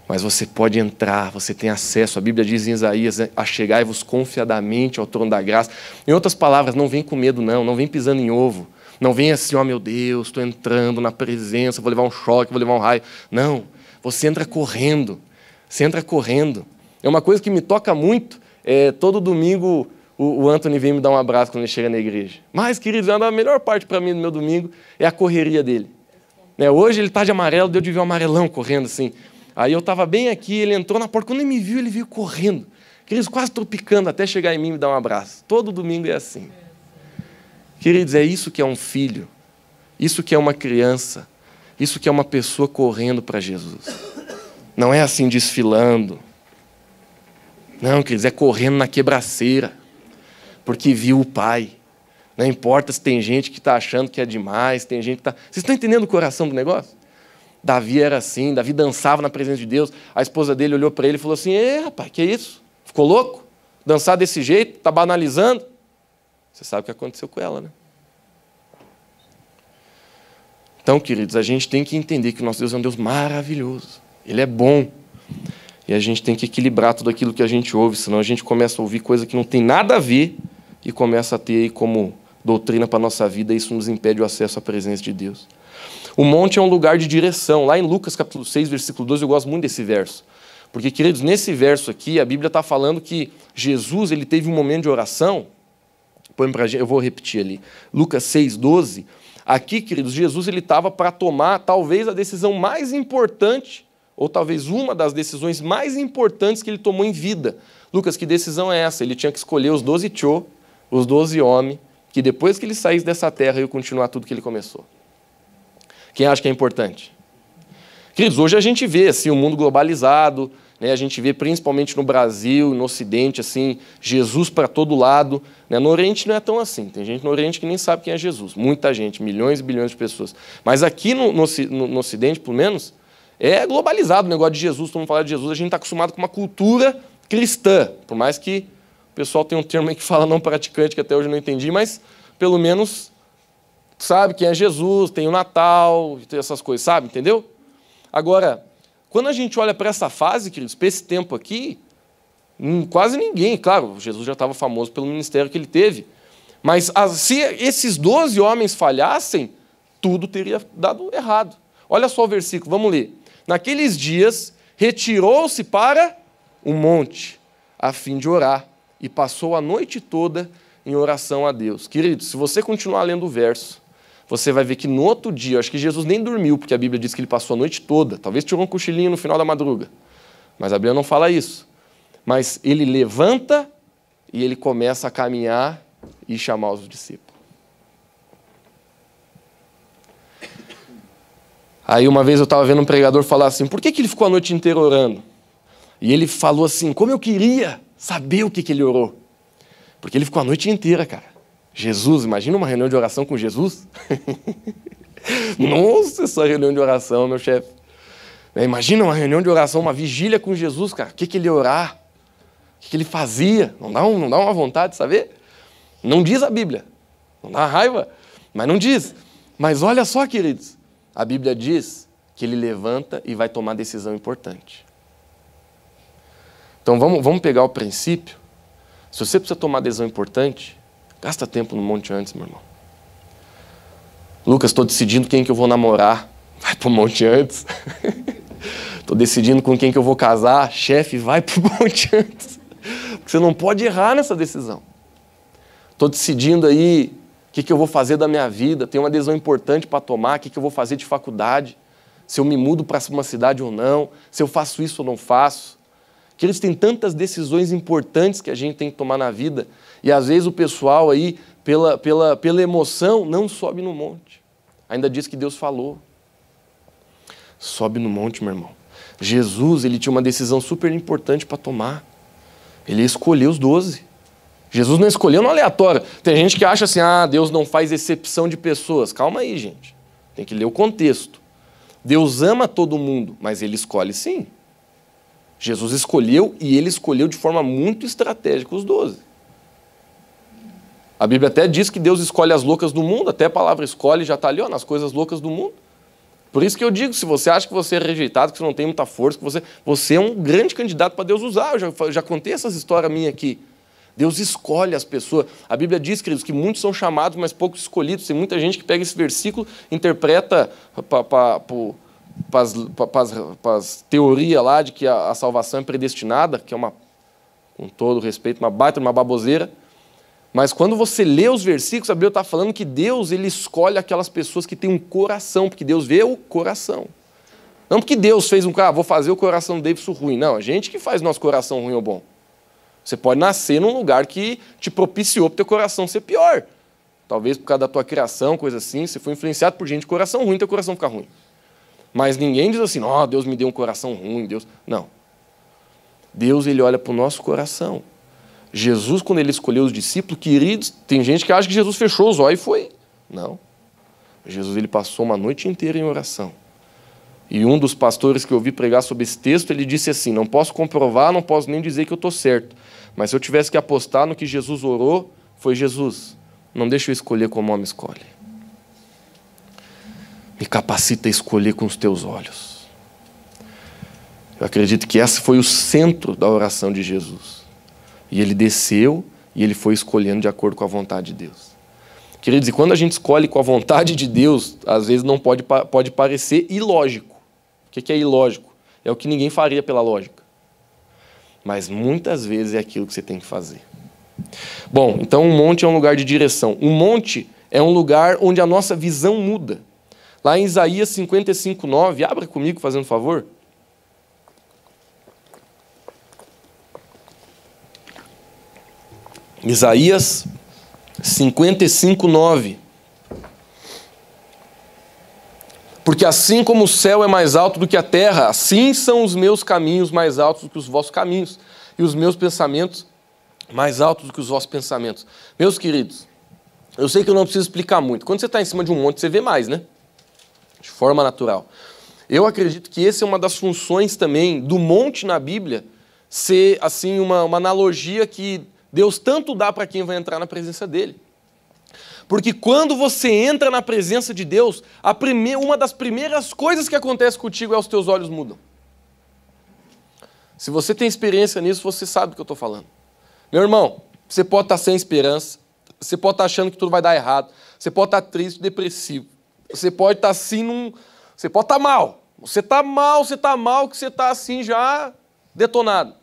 Mas você pode entrar, você tem acesso. A Bíblia diz em Isaías, achegai-vos confiadamente ao trono da graça. Em outras palavras, não vem com medo, não vem pisando em ovo. Não vem assim, meu Deus, estou entrando na presença, vou levar um choque, vou levar um raio. Não, você entra correndo. Você entra correndo. É uma coisa que me toca muito. Todo domingo o Anthony vem me dar um abraço quando ele chega na igreja. Mas, queridos, a melhor parte para mim do meu domingo é a correria dele. Hoje ele está de amarelo, deu de ver um amarelão correndo assim. Aí eu estava bem aqui, ele entrou na porta. Quando ele me viu, ele veio correndo. Queridos, quase tropicando até chegar em mim e me dar um abraço. Todo domingo é assim. Queridos, é isso que é um filho. Isso que é uma criança. Isso que é uma pessoa correndo para Jesus. Não é assim desfilando. Não, queridos, é correndo na quebraceira. Porque viu o Pai. Não importa se tem gente que está achando que é demais, tem gente que está... Vocês estão entendendo o coração do negócio? Davi era assim, Davi dançava na presença de Deus. A esposa dele olhou para ele e falou assim, rapaz, que isso? Ficou louco? Dançar desse jeito? Está banalizando? Você sabe o que aconteceu com ela, né? Então, queridos, a gente tem que entender que o nosso Deus é um Deus maravilhoso. Ele é bom. E a gente tem que equilibrar tudo aquilo que a gente ouve, senão a gente começa a ouvir coisa que não tem nada a ver e começa a ter aí como doutrina para a nossa vida, e isso nos impede o acesso à presença de Deus. O monte é um lugar de direção. Lá em Lucas capítulo 6, versículo 12, eu gosto muito desse verso. Porque, queridos, nesse verso aqui, a Bíblia está falando que Jesus ele teve um momento de oração. Põe pra gente, eu vou repetir ali. Lucas 6, 12. Aqui, queridos, Jesus estava para tomar talvez a decisão mais importante, ou talvez uma das decisões mais importantes que ele tomou em vida. Lucas, que decisão é essa? Ele tinha que escolher os 12 tchô, os 12 homens, que depois que ele saísse dessa terra, ia continuar tudo que ele começou. Quem acha que é importante? Queridos, hoje a gente vê assim, o mundo globalizado, né? A gente vê principalmente no Brasil, no Ocidente, assim, Jesus para todo lado. Né? No Oriente não é tão assim. Tem gente no Oriente que nem sabe quem é Jesus. Muita gente, milhões e bilhões de pessoas. Mas aqui no Ocidente, pelo menos, é globalizado o negócio de Jesus. Todo mundo fala de Jesus, a gente está acostumado com uma cultura cristã. Por mais que o pessoal tenha um termo aí que fala não praticante, que até hoje eu não entendi, mas pelo menos... sabe quem é Jesus, tem o Natal, tem essas coisas, sabe? Entendeu? Agora, quando a gente olha para essa fase, queridos, para esse tempo aqui, quase ninguém, claro, Jesus já estava famoso pelo ministério que ele teve, mas se esses 12 homens falhassem, tudo teria dado errado. Olha só o versículo, vamos ler. Naqueles dias, retirou-se para um monte, a fim de orar, e passou a noite toda em oração a Deus. Queridos, se você continuar lendo o verso, você vai ver que no outro dia, acho que Jesus nem dormiu, porque a Bíblia diz que ele passou a noite toda, talvez tirou um cochilinho no final da madruga, mas a Bíblia não fala isso. Mas ele levanta e ele começa a caminhar e chamar os discípulos. Aí uma vez eu estava vendo um pregador falar assim, por que ele ficou a noite inteira orando? E ele falou assim, como eu queria saber o que ele orou. Porque ele ficou a noite inteira, cara. Jesus, imagina uma reunião de oração com Jesus? Nossa, essa reunião de oração, meu chefe. Imagina uma reunião de oração, uma vigília com Jesus, cara. O que ele ia orar? O que ele fazia? Não dá uma vontade de saber? Não diz a Bíblia. Não dá raiva, mas não diz. Mas olha só, queridos. A Bíblia diz que ele levanta e vai tomar decisão importante. Então vamos pegar o princípio. Se você precisa tomar decisão importante, gasta tempo no monte antes, meu irmão. Lucas, estou decidindo quem que eu vou namorar. Vai para o monte antes. Estou decidindo com quem que eu vou casar. Chefe, vai para o monte antes. Porque você não pode errar nessa decisão. Estou decidindo aí o que eu vou fazer da minha vida. Tenho uma decisão importante para tomar. O que eu vou fazer de faculdade. se eu me mudo para uma cidade ou não, se eu faço isso ou não faço. Queridos, tem tantas decisões importantes que a gente tem que tomar na vida, e às vezes o pessoal aí, pela emoção, não sobe no monte. Ainda diz que Deus falou. Sobe no monte, meu irmão. Jesus, ele tinha uma decisão super importante para tomar. Ele escolheu os 12. Jesus não escolheu no aleatório. Tem gente que acha assim, Deus não faz exceção de pessoas. Calma aí, gente. Tem que ler o contexto. Deus ama todo mundo, mas ele escolhe sim. Jesus escolheu, e ele escolheu de forma muito estratégica os 12. A Bíblia até diz que Deus escolhe as loucas do mundo, até a palavra escolhe já está ali, nas coisas loucas do mundo. Por isso que eu digo, se você acha que você é rejeitado, que você não tem muita força, que você é um grande candidato para Deus usar. Eu já contei essas histórias minhas aqui. Deus escolhe as pessoas. A Bíblia diz, queridos, que muitos são chamados, mas poucos escolhidos. Tem muita gente que pega esse versículo, interpreta para as teorias lá de que a salvação é predestinada, que é com todo respeito, uma baita, uma baboseira. Mas quando você lê os versículos, a Bíblia está falando que Deus, ele escolhe aquelas pessoas que têm um coração, porque Deus vê o coração. Não porque Deus fez vou fazer o coração do Davidson ruim. Não, a gente que faz nosso coração ruim ou bom. Você pode nascer num lugar que te propiciou para o teu coração ser pior. Talvez por causa da tua criação, coisa assim, você foi influenciado por gente de coração ruim, teu coração fica ruim. Mas ninguém diz assim, Deus me deu um coração ruim, Deus... Não. Deus, ele olha para o nosso coração. Jesus, quando ele escolheu os discípulos, queridos, tem gente que acha que Jesus fechou os olhos e foi. Não. Jesus, ele passou uma noite inteira em oração. E um dos pastores que eu ouvi pregar sobre esse texto, ele disse assim, não posso comprovar, não posso nem dizer que eu estou certo. Mas se eu tivesse que apostar no que Jesus orou, foi Jesus, não deixa eu escolher como o homem escolhe. Me capacita a escolher com os teus olhos. Eu acredito que esse foi o centro da oração de Jesus. E ele desceu e ele foi escolhendo de acordo com a vontade de Deus. Queridos, e quando a gente escolhe com a vontade de Deus, às vezes não pode parecer ilógico. O que é ilógico? É o que ninguém faria pela lógica. Mas muitas vezes é aquilo que você tem que fazer. Bom, então um monte é um lugar de direção. Um monte é um lugar onde a nossa visão muda. Lá em Isaías 55:9, abra comigo, fazendo um favor. Isaías 55:9. Porque assim como o céu é mais alto do que a terra, assim são os meus caminhos mais altos do que os vossos caminhos, e os meus pensamentos mais altos do que os vossos pensamentos. Meus queridos, eu sei que eu não preciso explicar muito. Quando você está em cima de um monte, você vê mais, né? De forma natural. Eu acredito que essa é uma das funções também do monte na Bíblia, ser assim uma analogia que Deus tanto dá para quem vai entrar na presença dele. Porque quando você entra na presença de Deus, uma das primeiras coisas que acontece contigo é os teus olhos mudam. Se você tem experiência nisso, você sabe do que eu estou falando. Meu irmão, você pode estar sem esperança, você pode estar achando que tudo vai dar errado, você pode estar triste, depressivo, você pode estar assim, você pode estar mal. Você está mal, que você está assim já detonado.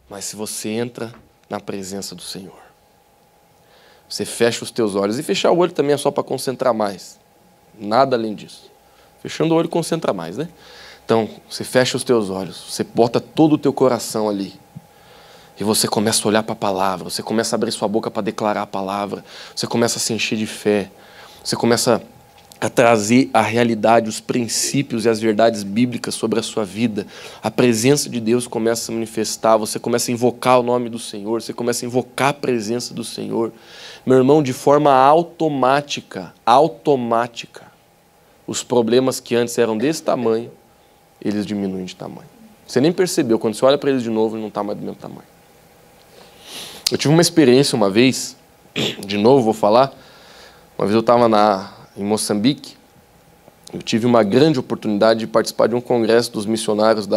Mas se você entra na presença do Senhor, você fecha os teus olhos. E fechar o olho também é só para concentrar mais. Nada além disso. Fechando o olho, concentra mais, né? Então, você fecha os teus olhos. Você bota todo o teu coração ali. E você começa a olhar para a palavra. Você começa a abrir sua boca para declarar a palavra. Você começa a se encher de fé. Você começa a trazer à realidade os princípios e as verdades bíblicas sobre a sua vida. A presença de Deus começa a manifestar. Você começa a invocar o nome do Senhor. Você começa a invocar a presença do Senhor. Meu irmão, de forma automática, os problemas que antes eram desse tamanho, eles diminuem de tamanho. Você nem percebeu, quando você olha para eles de novo, ele não está mais do mesmo tamanho. Eu tive uma experiência uma vez, de novo vou falar, uma vez eu estava em Moçambique, eu tive uma grande oportunidade de participar de um congresso dos missionários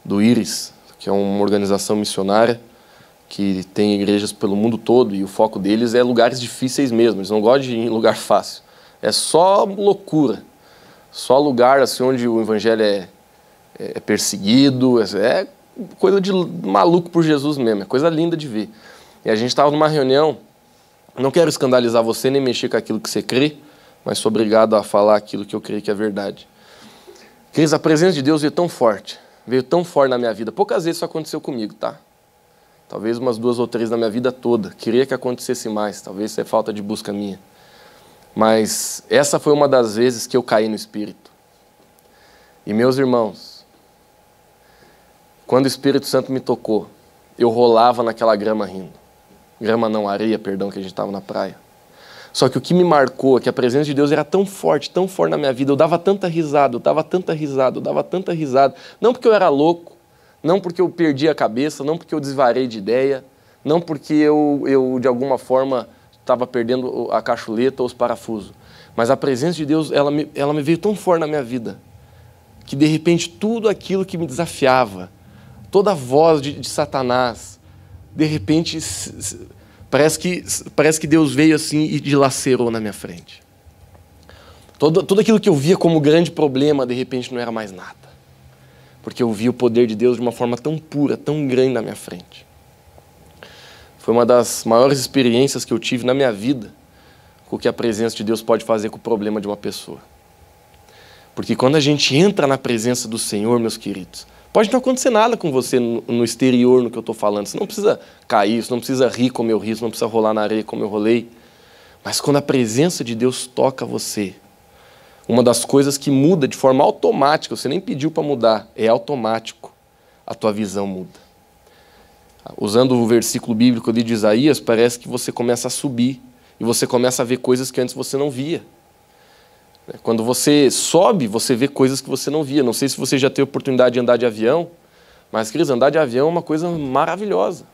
do IRIS, que é uma organização missionária, que tem igrejas pelo mundo todo, e o foco deles é lugares difíceis mesmo, eles não gostam de ir em lugar fácil. É só loucura, só lugar assim, onde o evangelho é perseguido, é coisa de maluco por Jesus mesmo, é coisa linda de ver. E a gente estava numa reunião, não quero escandalizar você, nem mexer com aquilo que você crê, mas sou obrigado a falar aquilo que eu creio que é verdade. Queridos, a presença de Deus veio tão forte na minha vida. Poucas vezes isso aconteceu comigo, tá? Talvez umas 2 ou 3 na minha vida toda. Queria que acontecesse mais, talvez isso é falta de busca minha. Mas essa foi uma das vezes que eu caí no Espírito. E meus irmãos, quando o Espírito Santo me tocou, eu rolava naquela grama rindo. Grama não, areia, perdão, que a gente estava na praia. Só que o que me marcou é que a presença de Deus era tão forte na minha vida. Eu dava tanta risada, Não porque eu era louco, não porque eu perdi a cabeça, não porque eu desvarei de ideia, não porque eu de alguma forma, estava perdendo a cachuleta ou os parafusos. Mas a presença de Deus, ela me veio tão forte na minha vida, que de repente tudo aquilo que me desafiava, toda a voz de Satanás, de repente parece que Deus veio assim e dilacerou na minha frente. Tudo aquilo que eu via como grande problema, de repente não era mais nada. Porque eu vi o poder de Deus de uma forma tão pura, tão grande na minha frente. Foi uma das maiores experiências que eu tive na minha vida com o que a presença de Deus pode fazer com o problema de uma pessoa. Porque quando a gente entra na presença do Senhor, meus queridos, pode não acontecer nada com você no exterior, no que eu estou falando. Você não precisa cair, você não precisa rir como eu ri, você não precisa rolar na areia como eu rolei. Mas quando a presença de Deus toca você, uma das coisas que muda de forma automática, você nem pediu para mudar, é automático, a tua visão muda. Usando o versículo bíblico ali de Isaías, parece que você começa a subir e você começa a ver coisas que antes você não via. Quando você sobe, você vê coisas que você não via. Não sei se você já teve a oportunidade de andar de avião, mas, queridos, andar de avião é uma coisa maravilhosa.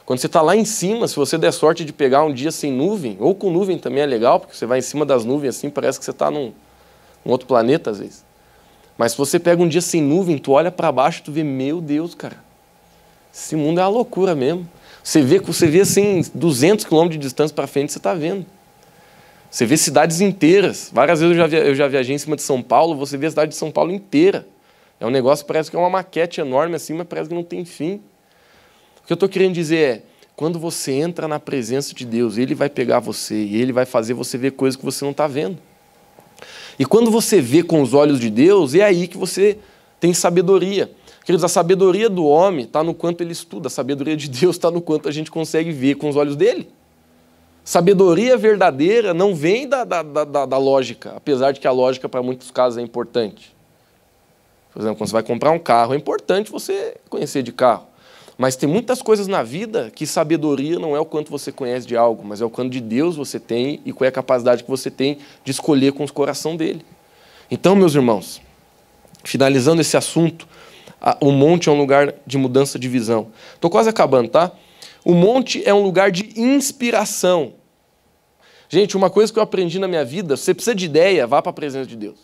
Quando você está lá em cima, se você der sorte de pegar um dia sem nuvem, ou com nuvem também é legal, porque você vai em cima das nuvens assim, parece que você está num outro planeta às vezes. Mas se você pega um dia sem nuvem, tu olha para baixo e tu vê, meu Deus, cara, esse mundo é uma loucura mesmo. Você vê assim, 200 quilômetros de distância para frente, você está vendo. Você vê cidades inteiras. Várias vezes eu já viajei em cima de São Paulo, você vê a cidade de São Paulo inteira. É um negócio, parece que é uma maquete enorme assim, mas parece que não tem fim. O que eu estou querendo dizer é, quando você entra na presença de Deus, Ele vai pegar você e Ele vai fazer você ver coisas que você não está vendo. E quando você vê com os olhos de Deus, é aí que você tem sabedoria. Queridos, a sabedoria do homem está no quanto ele estuda, a sabedoria de Deus está no quanto a gente consegue ver com os olhos dele. Sabedoria verdadeira não vem da lógica, apesar de que a lógica para muitos casos é importante. Por exemplo, quando você vai comprar um carro, é importante você conhecer de carro. Mas tem muitas coisas na vida que sabedoria não é o quanto você conhece de algo, mas é o quanto de Deus você tem e qual é a capacidade que você tem de escolher com o coração dele. Então, meus irmãos, finalizando esse assunto, o monte é um lugar de mudança de visão. Estou quase acabando, tá? O monte é um lugar de inspiração. Gente, uma coisa que eu aprendi na minha vida, se você precisa de ideia, vá para a presença de Deus.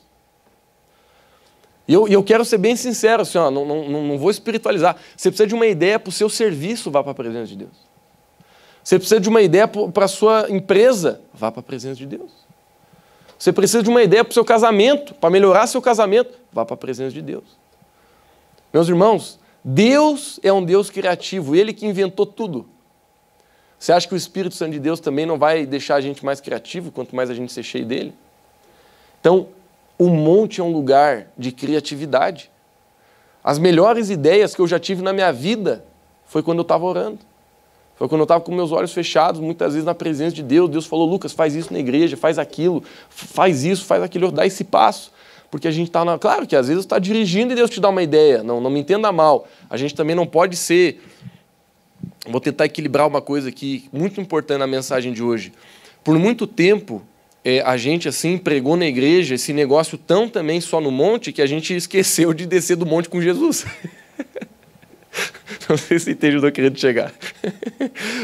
E eu quero ser bem sincero, assim, ó, não vou espiritualizar. Você precisa de uma ideia para o seu serviço, vá para a presença de Deus. Você precisa de uma ideia para a sua empresa, vá para a presença de Deus. Você precisa de uma ideia para o seu casamento, para melhorar seu casamento, vá para a presença de Deus. Meus irmãos, Deus é um Deus criativo, Ele que inventou tudo. Você acha que o Espírito Santo de Deus também não vai deixar a gente mais criativo, quanto mais a gente ser cheio dele? Então, o monte é um lugar de criatividade. As melhores ideias que eu já tive na minha vida foi quando eu estava orando. Foi quando eu estava com meus olhos fechados, muitas vezes na presença de Deus. Deus falou, Lucas, faz isso na igreja, faz aquilo, faz isso, faz aquilo, dá esse passo. Porque a gente está... Claro que às vezes está dirigindo e Deus te dá uma ideia, não me entenda mal. A gente também não pode ser... Vou tentar equilibrar uma coisa aqui, muito importante na mensagem de hoje. Por muito tempo, a gente assim pregou na igreja esse negócio tão também só no monte, que a gente esqueceu de descer do monte com Jesus. Não sei se entende onde eu querendo chegar.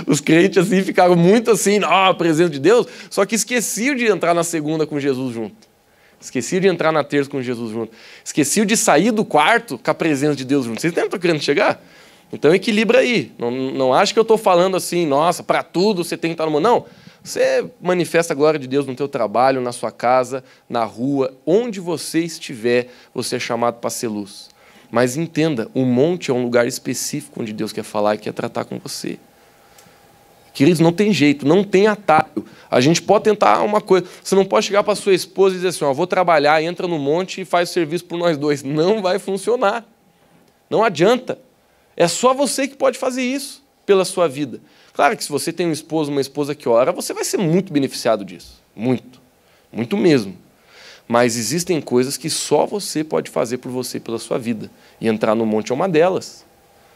Os crentes assim ficaram muito assim, a presença de Deus, só que esqueciam de entrar na segunda com Jesus junto. Esqueciam de entrar na terça com Jesus junto. Esqueciam de sair do quarto com a presença de Deus junto. Vocês entendem onde eu estou querendo chegar? Então equilibra aí. Não acha que eu estou falando assim, nossa, para tudo você tem que estar no mundo. Não. Você manifesta a glória de Deus no teu trabalho, na sua casa, na rua, onde você estiver, você é chamado para ser luz. Mas entenda, o monte é um lugar específico onde Deus quer falar e quer tratar com você. Queridos, não tem jeito, não tem atalho. A gente pode tentar uma coisa. Você não pode chegar para sua esposa e dizer assim, ó, vou trabalhar, entra no monte e faz o serviço por nós dois. Não vai funcionar. Não adianta. É só você que pode fazer isso pela sua vida. Claro que se você tem um esposo, uma esposa que ora, você vai ser muito beneficiado disso. Muito. Muito mesmo. Mas existem coisas que só você pode fazer por você pela sua vida. E entrar no monte é uma delas.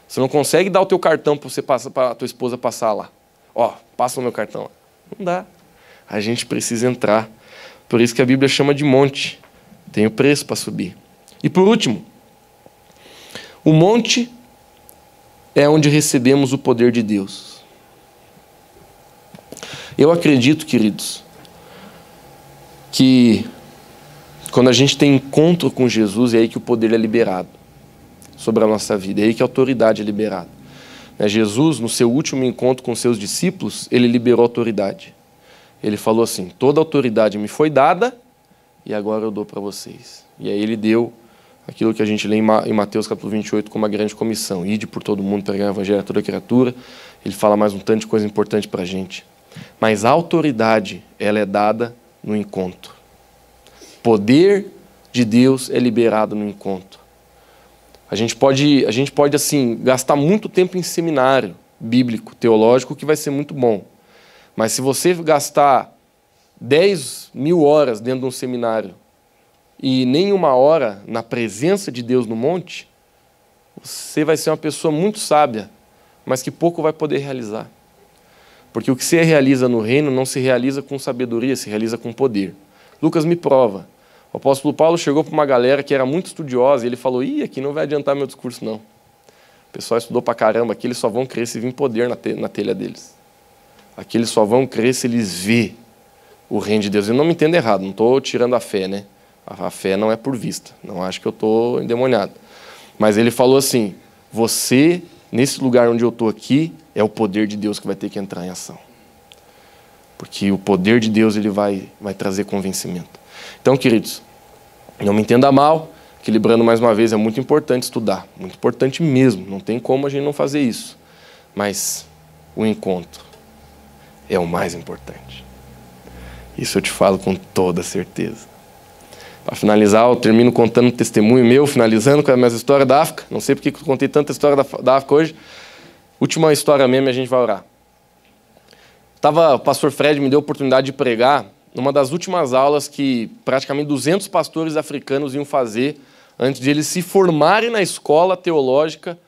Você não consegue dar o teu cartão para a tua esposa passar lá. Ó, passa o meu cartão lá. Não dá. A gente precisa entrar. Por isso que a Bíblia chama de monte. Tem o preço para subir. E por último, o monte é onde recebemos o poder de Deus. Eu acredito, queridos, que quando a gente tem encontro com Jesus, é aí que o poder é liberado sobre a nossa vida, é aí que a autoridade é liberada. Jesus, no seu último encontro com seus discípulos, ele liberou a autoridade. Ele falou assim, toda a autoridade me foi dada e agora eu dou para vocês. E aí ele deu aquilo que a gente lê em Mateus capítulo 28 como uma grande comissão. Ide por todo mundo, pregar o evangelho a toda criatura. Ele fala mais um tanto de coisa importante para a gente. Mas a autoridade, ela é dada no encontro. O poder de Deus é liberado no encontro. A gente pode assim, gastar muito tempo em seminário bíblico, teológico, que vai ser muito bom. Mas se você gastar 10.000 horas dentro de um seminário e nem uma hora na presença de Deus no monte, você vai ser uma pessoa muito sábia, mas que pouco vai poder realizar. Porque o que se realiza no reino não se realiza com sabedoria, se realiza com poder. Lucas me prova. O apóstolo Paulo chegou para uma galera que era muito estudiosa e ele falou, aqui não vai adiantar meu discurso não. O pessoal estudou pra caramba, aqui eles só vão crer se vir poder na telha deles. Aqui eles só vão crer se eles verem o reino de Deus. Eu não me entendo errado, não estou tirando a fé, né? A fé não é por vista, não acho que eu estou endemoniado. Mas ele falou assim, você, nesse lugar onde eu estou aqui, é o poder de Deus que vai ter que entrar em ação. Porque o poder de Deus ele vai trazer convencimento. Então, queridos, não me entenda mal, equilibrando mais uma vez, é muito importante estudar, muito importante mesmo, não tem como a gente não fazer isso. Mas o encontro é o mais importante. Isso eu te falo com toda certeza. Para finalizar, eu termino contando um testemunho meu, finalizando com a minha história da África. Não sei porque eu contei tanta história da África hoje. Última história mesmo e a gente vai orar. O pastor Fred me deu a oportunidade de pregar numa das últimas aulas que praticamente 200 pastores africanos iam fazer antes de eles se formarem na escola teológica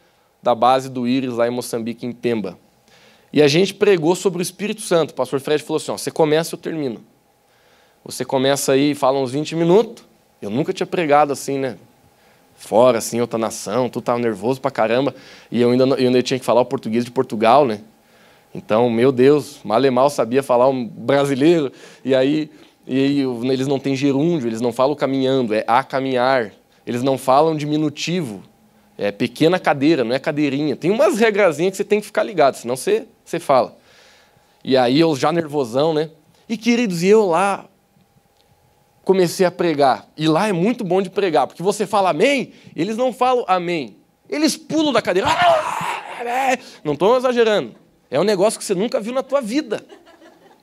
da base do Íris, lá em Moçambique, em Pemba. E a gente pregou sobre o Espírito Santo. O pastor Fred falou assim, você começa, eu termino. Você começa aí e fala uns 20 minutos. Eu nunca tinha pregado assim, né? Fora, assim, outra nação, tu estava nervoso pra caramba. E eu ainda tinha que falar o português de Portugal, né? Então, meu Deus, mal e mal sabia falar um brasileiro. E aí eles não têm gerúndio, eles não falam caminhando, é a caminhar. Eles não falam diminutivo, é pequena cadeira, não é cadeirinha. Tem umas regrazinhas que você tem que ficar ligado, senão você fala. E aí eu já nervosão, né? E queridos, eu lá comecei a pregar. E lá é muito bom de pregar, porque você fala amém, eles não falam amém. Eles pulam da cadeira. Não estou exagerando. É um negócio que você nunca viu na tua vida.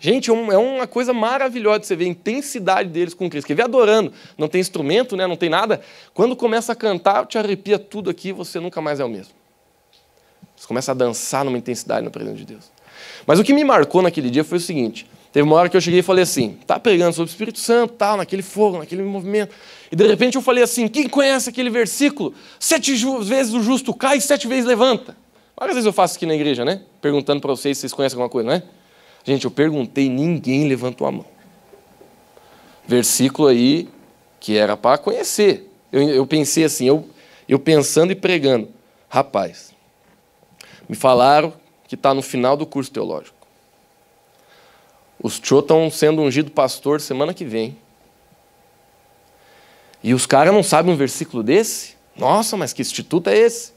Gente, é uma coisa maravilhosa de você ver a intensidade deles com Cristo. Quer ver adorando? Não tem instrumento, né? Não tem nada. Quando começa a cantar, te arrepia tudo aqui, você nunca mais é o mesmo. Você começa a dançar numa intensidade na presença de Deus. Mas o que me marcou naquele dia foi o seguinte. Teve uma hora que eu cheguei e falei assim, tá pregando sobre o Espírito Santo, tal, naquele fogo, naquele movimento. E de repente eu falei assim, quem conhece aquele versículo? 7 vezes o justo cai e 7 vezes levanta. Várias vezes eu faço aqui na igreja, né? Perguntando para vocês se vocês conhecem alguma coisa, não é? Gente, eu perguntei, ninguém levantou a mão. Versículo aí que era para conhecer. Eu pensei assim, eu pensando e pregando. Rapaz, me falaram que está no final do curso teológico. Os tchô estão sendo ungido pastor semana que vem. E os caras não sabem um versículo desse? Nossa, mas que instituto é esse?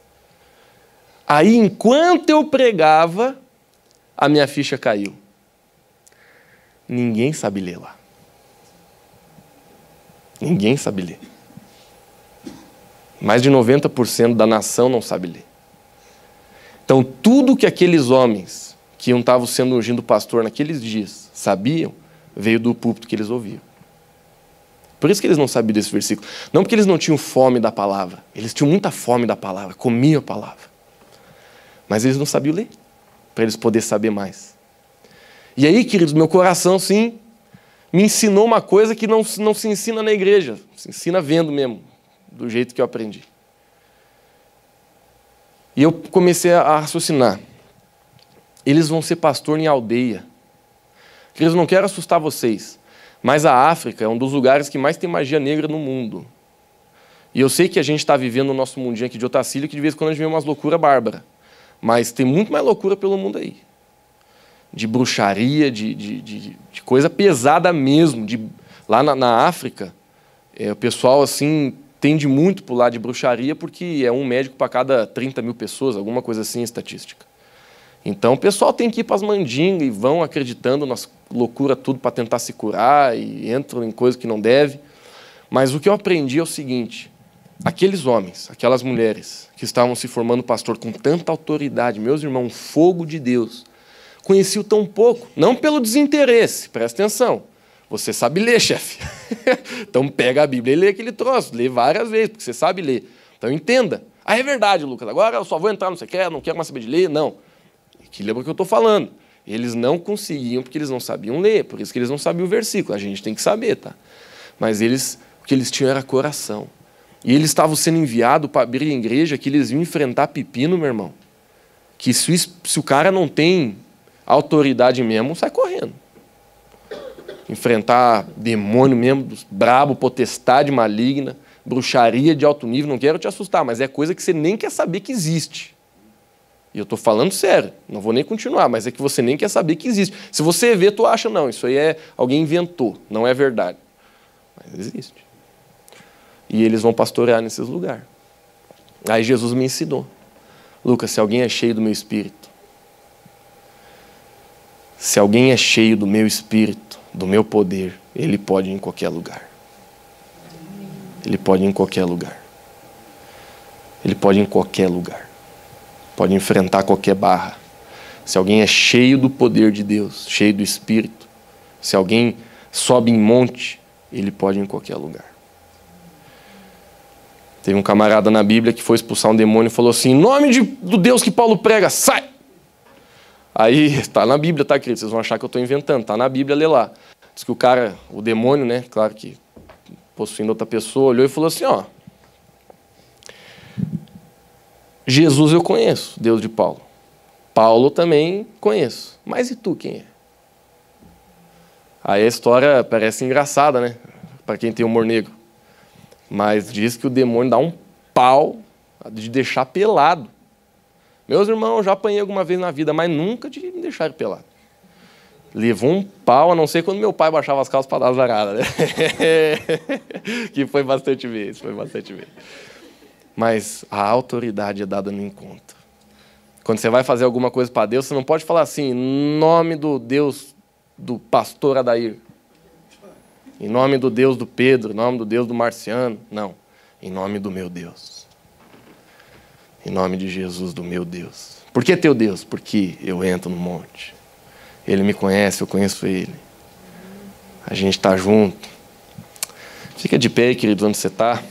Aí, enquanto eu pregava, a minha ficha caiu. Ninguém sabe ler lá. Ninguém sabe ler. Mais de 90% da nação não sabe ler. Então, tudo que aqueles homens que estavam sendo ungindo pastor naqueles dias sabiam, veio do púlpito que eles ouviam. Por isso que eles não sabiam desse versículo. Não porque eles não tinham fome da palavra. Eles tinham muita fome da palavra, comiam a palavra. Mas eles não sabiam ler, para eles poderem saber mais. E aí, queridos, meu coração, sim, me ensinou uma coisa que não se ensina na igreja. Se ensina vendo mesmo, do jeito que eu aprendi. E eu comecei a raciocinar. Eles vão ser pastor em aldeia. Queridos, não quero assustar vocês, mas a África é um dos lugares que mais tem magia negra no mundo. E eu sei que a gente está vivendo o nosso mundinho aqui de Otacílio, que de vez em quando a gente vê umas loucuras bárbaras. Mas tem muito mais loucura pelo mundo aí. De bruxaria, de coisa pesada mesmo. Lá na África, o pessoal assim tende muito para o lado de bruxaria, porque é um médico para cada 30 mil pessoas, alguma coisa assim, estatística. Então o pessoal tem que ir para as mandingas e vão acreditando nas loucuras tudo para tentar se curar e entram em coisas que não deve. Mas o que eu aprendi é o seguinte: aqueles homens, aquelas mulheres que estavam se formando pastor com tanta autoridade, meus irmãos, um fogo de Deus, conheciam tão pouco, não pelo desinteresse, presta atenção. Você sabe ler, chefe. Então pega a Bíblia e lê aquele troço, lê várias vezes, porque você sabe ler. Então entenda. Ah, é verdade, Lucas, agora eu só vou entrar, não quero mais saber de ler, não. Que lembra o que eu estou falando. Eles não conseguiam porque eles não sabiam ler, por isso que eles não sabiam o versículo. A gente tem que saber, tá? Mas o que eles tinham era coração. E eles estavam sendo enviados para abrir a igreja, que eles iam enfrentar pepino, meu irmão. Que se o cara não tem autoridade mesmo, sai correndo. Enfrentar demônio mesmo, brabo, potestade maligna, bruxaria de alto nível. Não quero te assustar, mas é coisa que você nem quer saber que existe. E eu estou falando sério, não vou nem continuar, mas é que você nem quer saber que existe. Se você vê, tu acha, não, isso aí alguém inventou, não é verdade. Mas existe. E eles vão pastorear nesses lugares. Aí Jesus me ensinou. Lucas, se alguém é cheio do meu Espírito, se alguém é cheio do meu Espírito, do meu poder, ele pode ir em qualquer lugar. Ele pode ir em qualquer lugar. Ele pode ir em qualquer lugar. Pode enfrentar qualquer barra. Se alguém é cheio do poder de Deus, cheio do Espírito, se alguém sobe em monte, ele pode ir em qualquer lugar. Teve um camarada na Bíblia que foi expulsar um demônio e falou assim: em nome do Deus que Paulo prega, sai! Aí, está na Bíblia, tá, querido? Vocês vão achar que eu estou inventando. Está na Bíblia, lê lá. Diz que o demônio, né, claro que possuindo outra pessoa, olhou e falou assim, ó: Jesus eu conheço, Deus de Paulo. Paulo também conheço. Mas e tu, quem é? Aí a história parece engraçada, né? Para quem tem humor negro. Mas diz que o demônio dá um pau de deixar pelado. Meus irmãos, eu já apanhei alguma vez na vida, mas nunca de me deixar pelado. Levou um pau, a não ser quando meu pai baixava as calças para dar zarada, né? Que foi bastante vezes. Mas a autoridade é dada no encontro. Quando você vai fazer alguma coisa para Deus, você não pode falar assim, em nome do Deus do pastor Adair, em nome do Deus do Pedro, em nome do Deus do Marciano. Não, em nome do meu Deus. Em nome de Jesus, do meu Deus. Por que teu Deus? Porque eu entro no monte. Ele me conhece, eu conheço ele. A gente está junto. Fica de pé, querido, onde você está.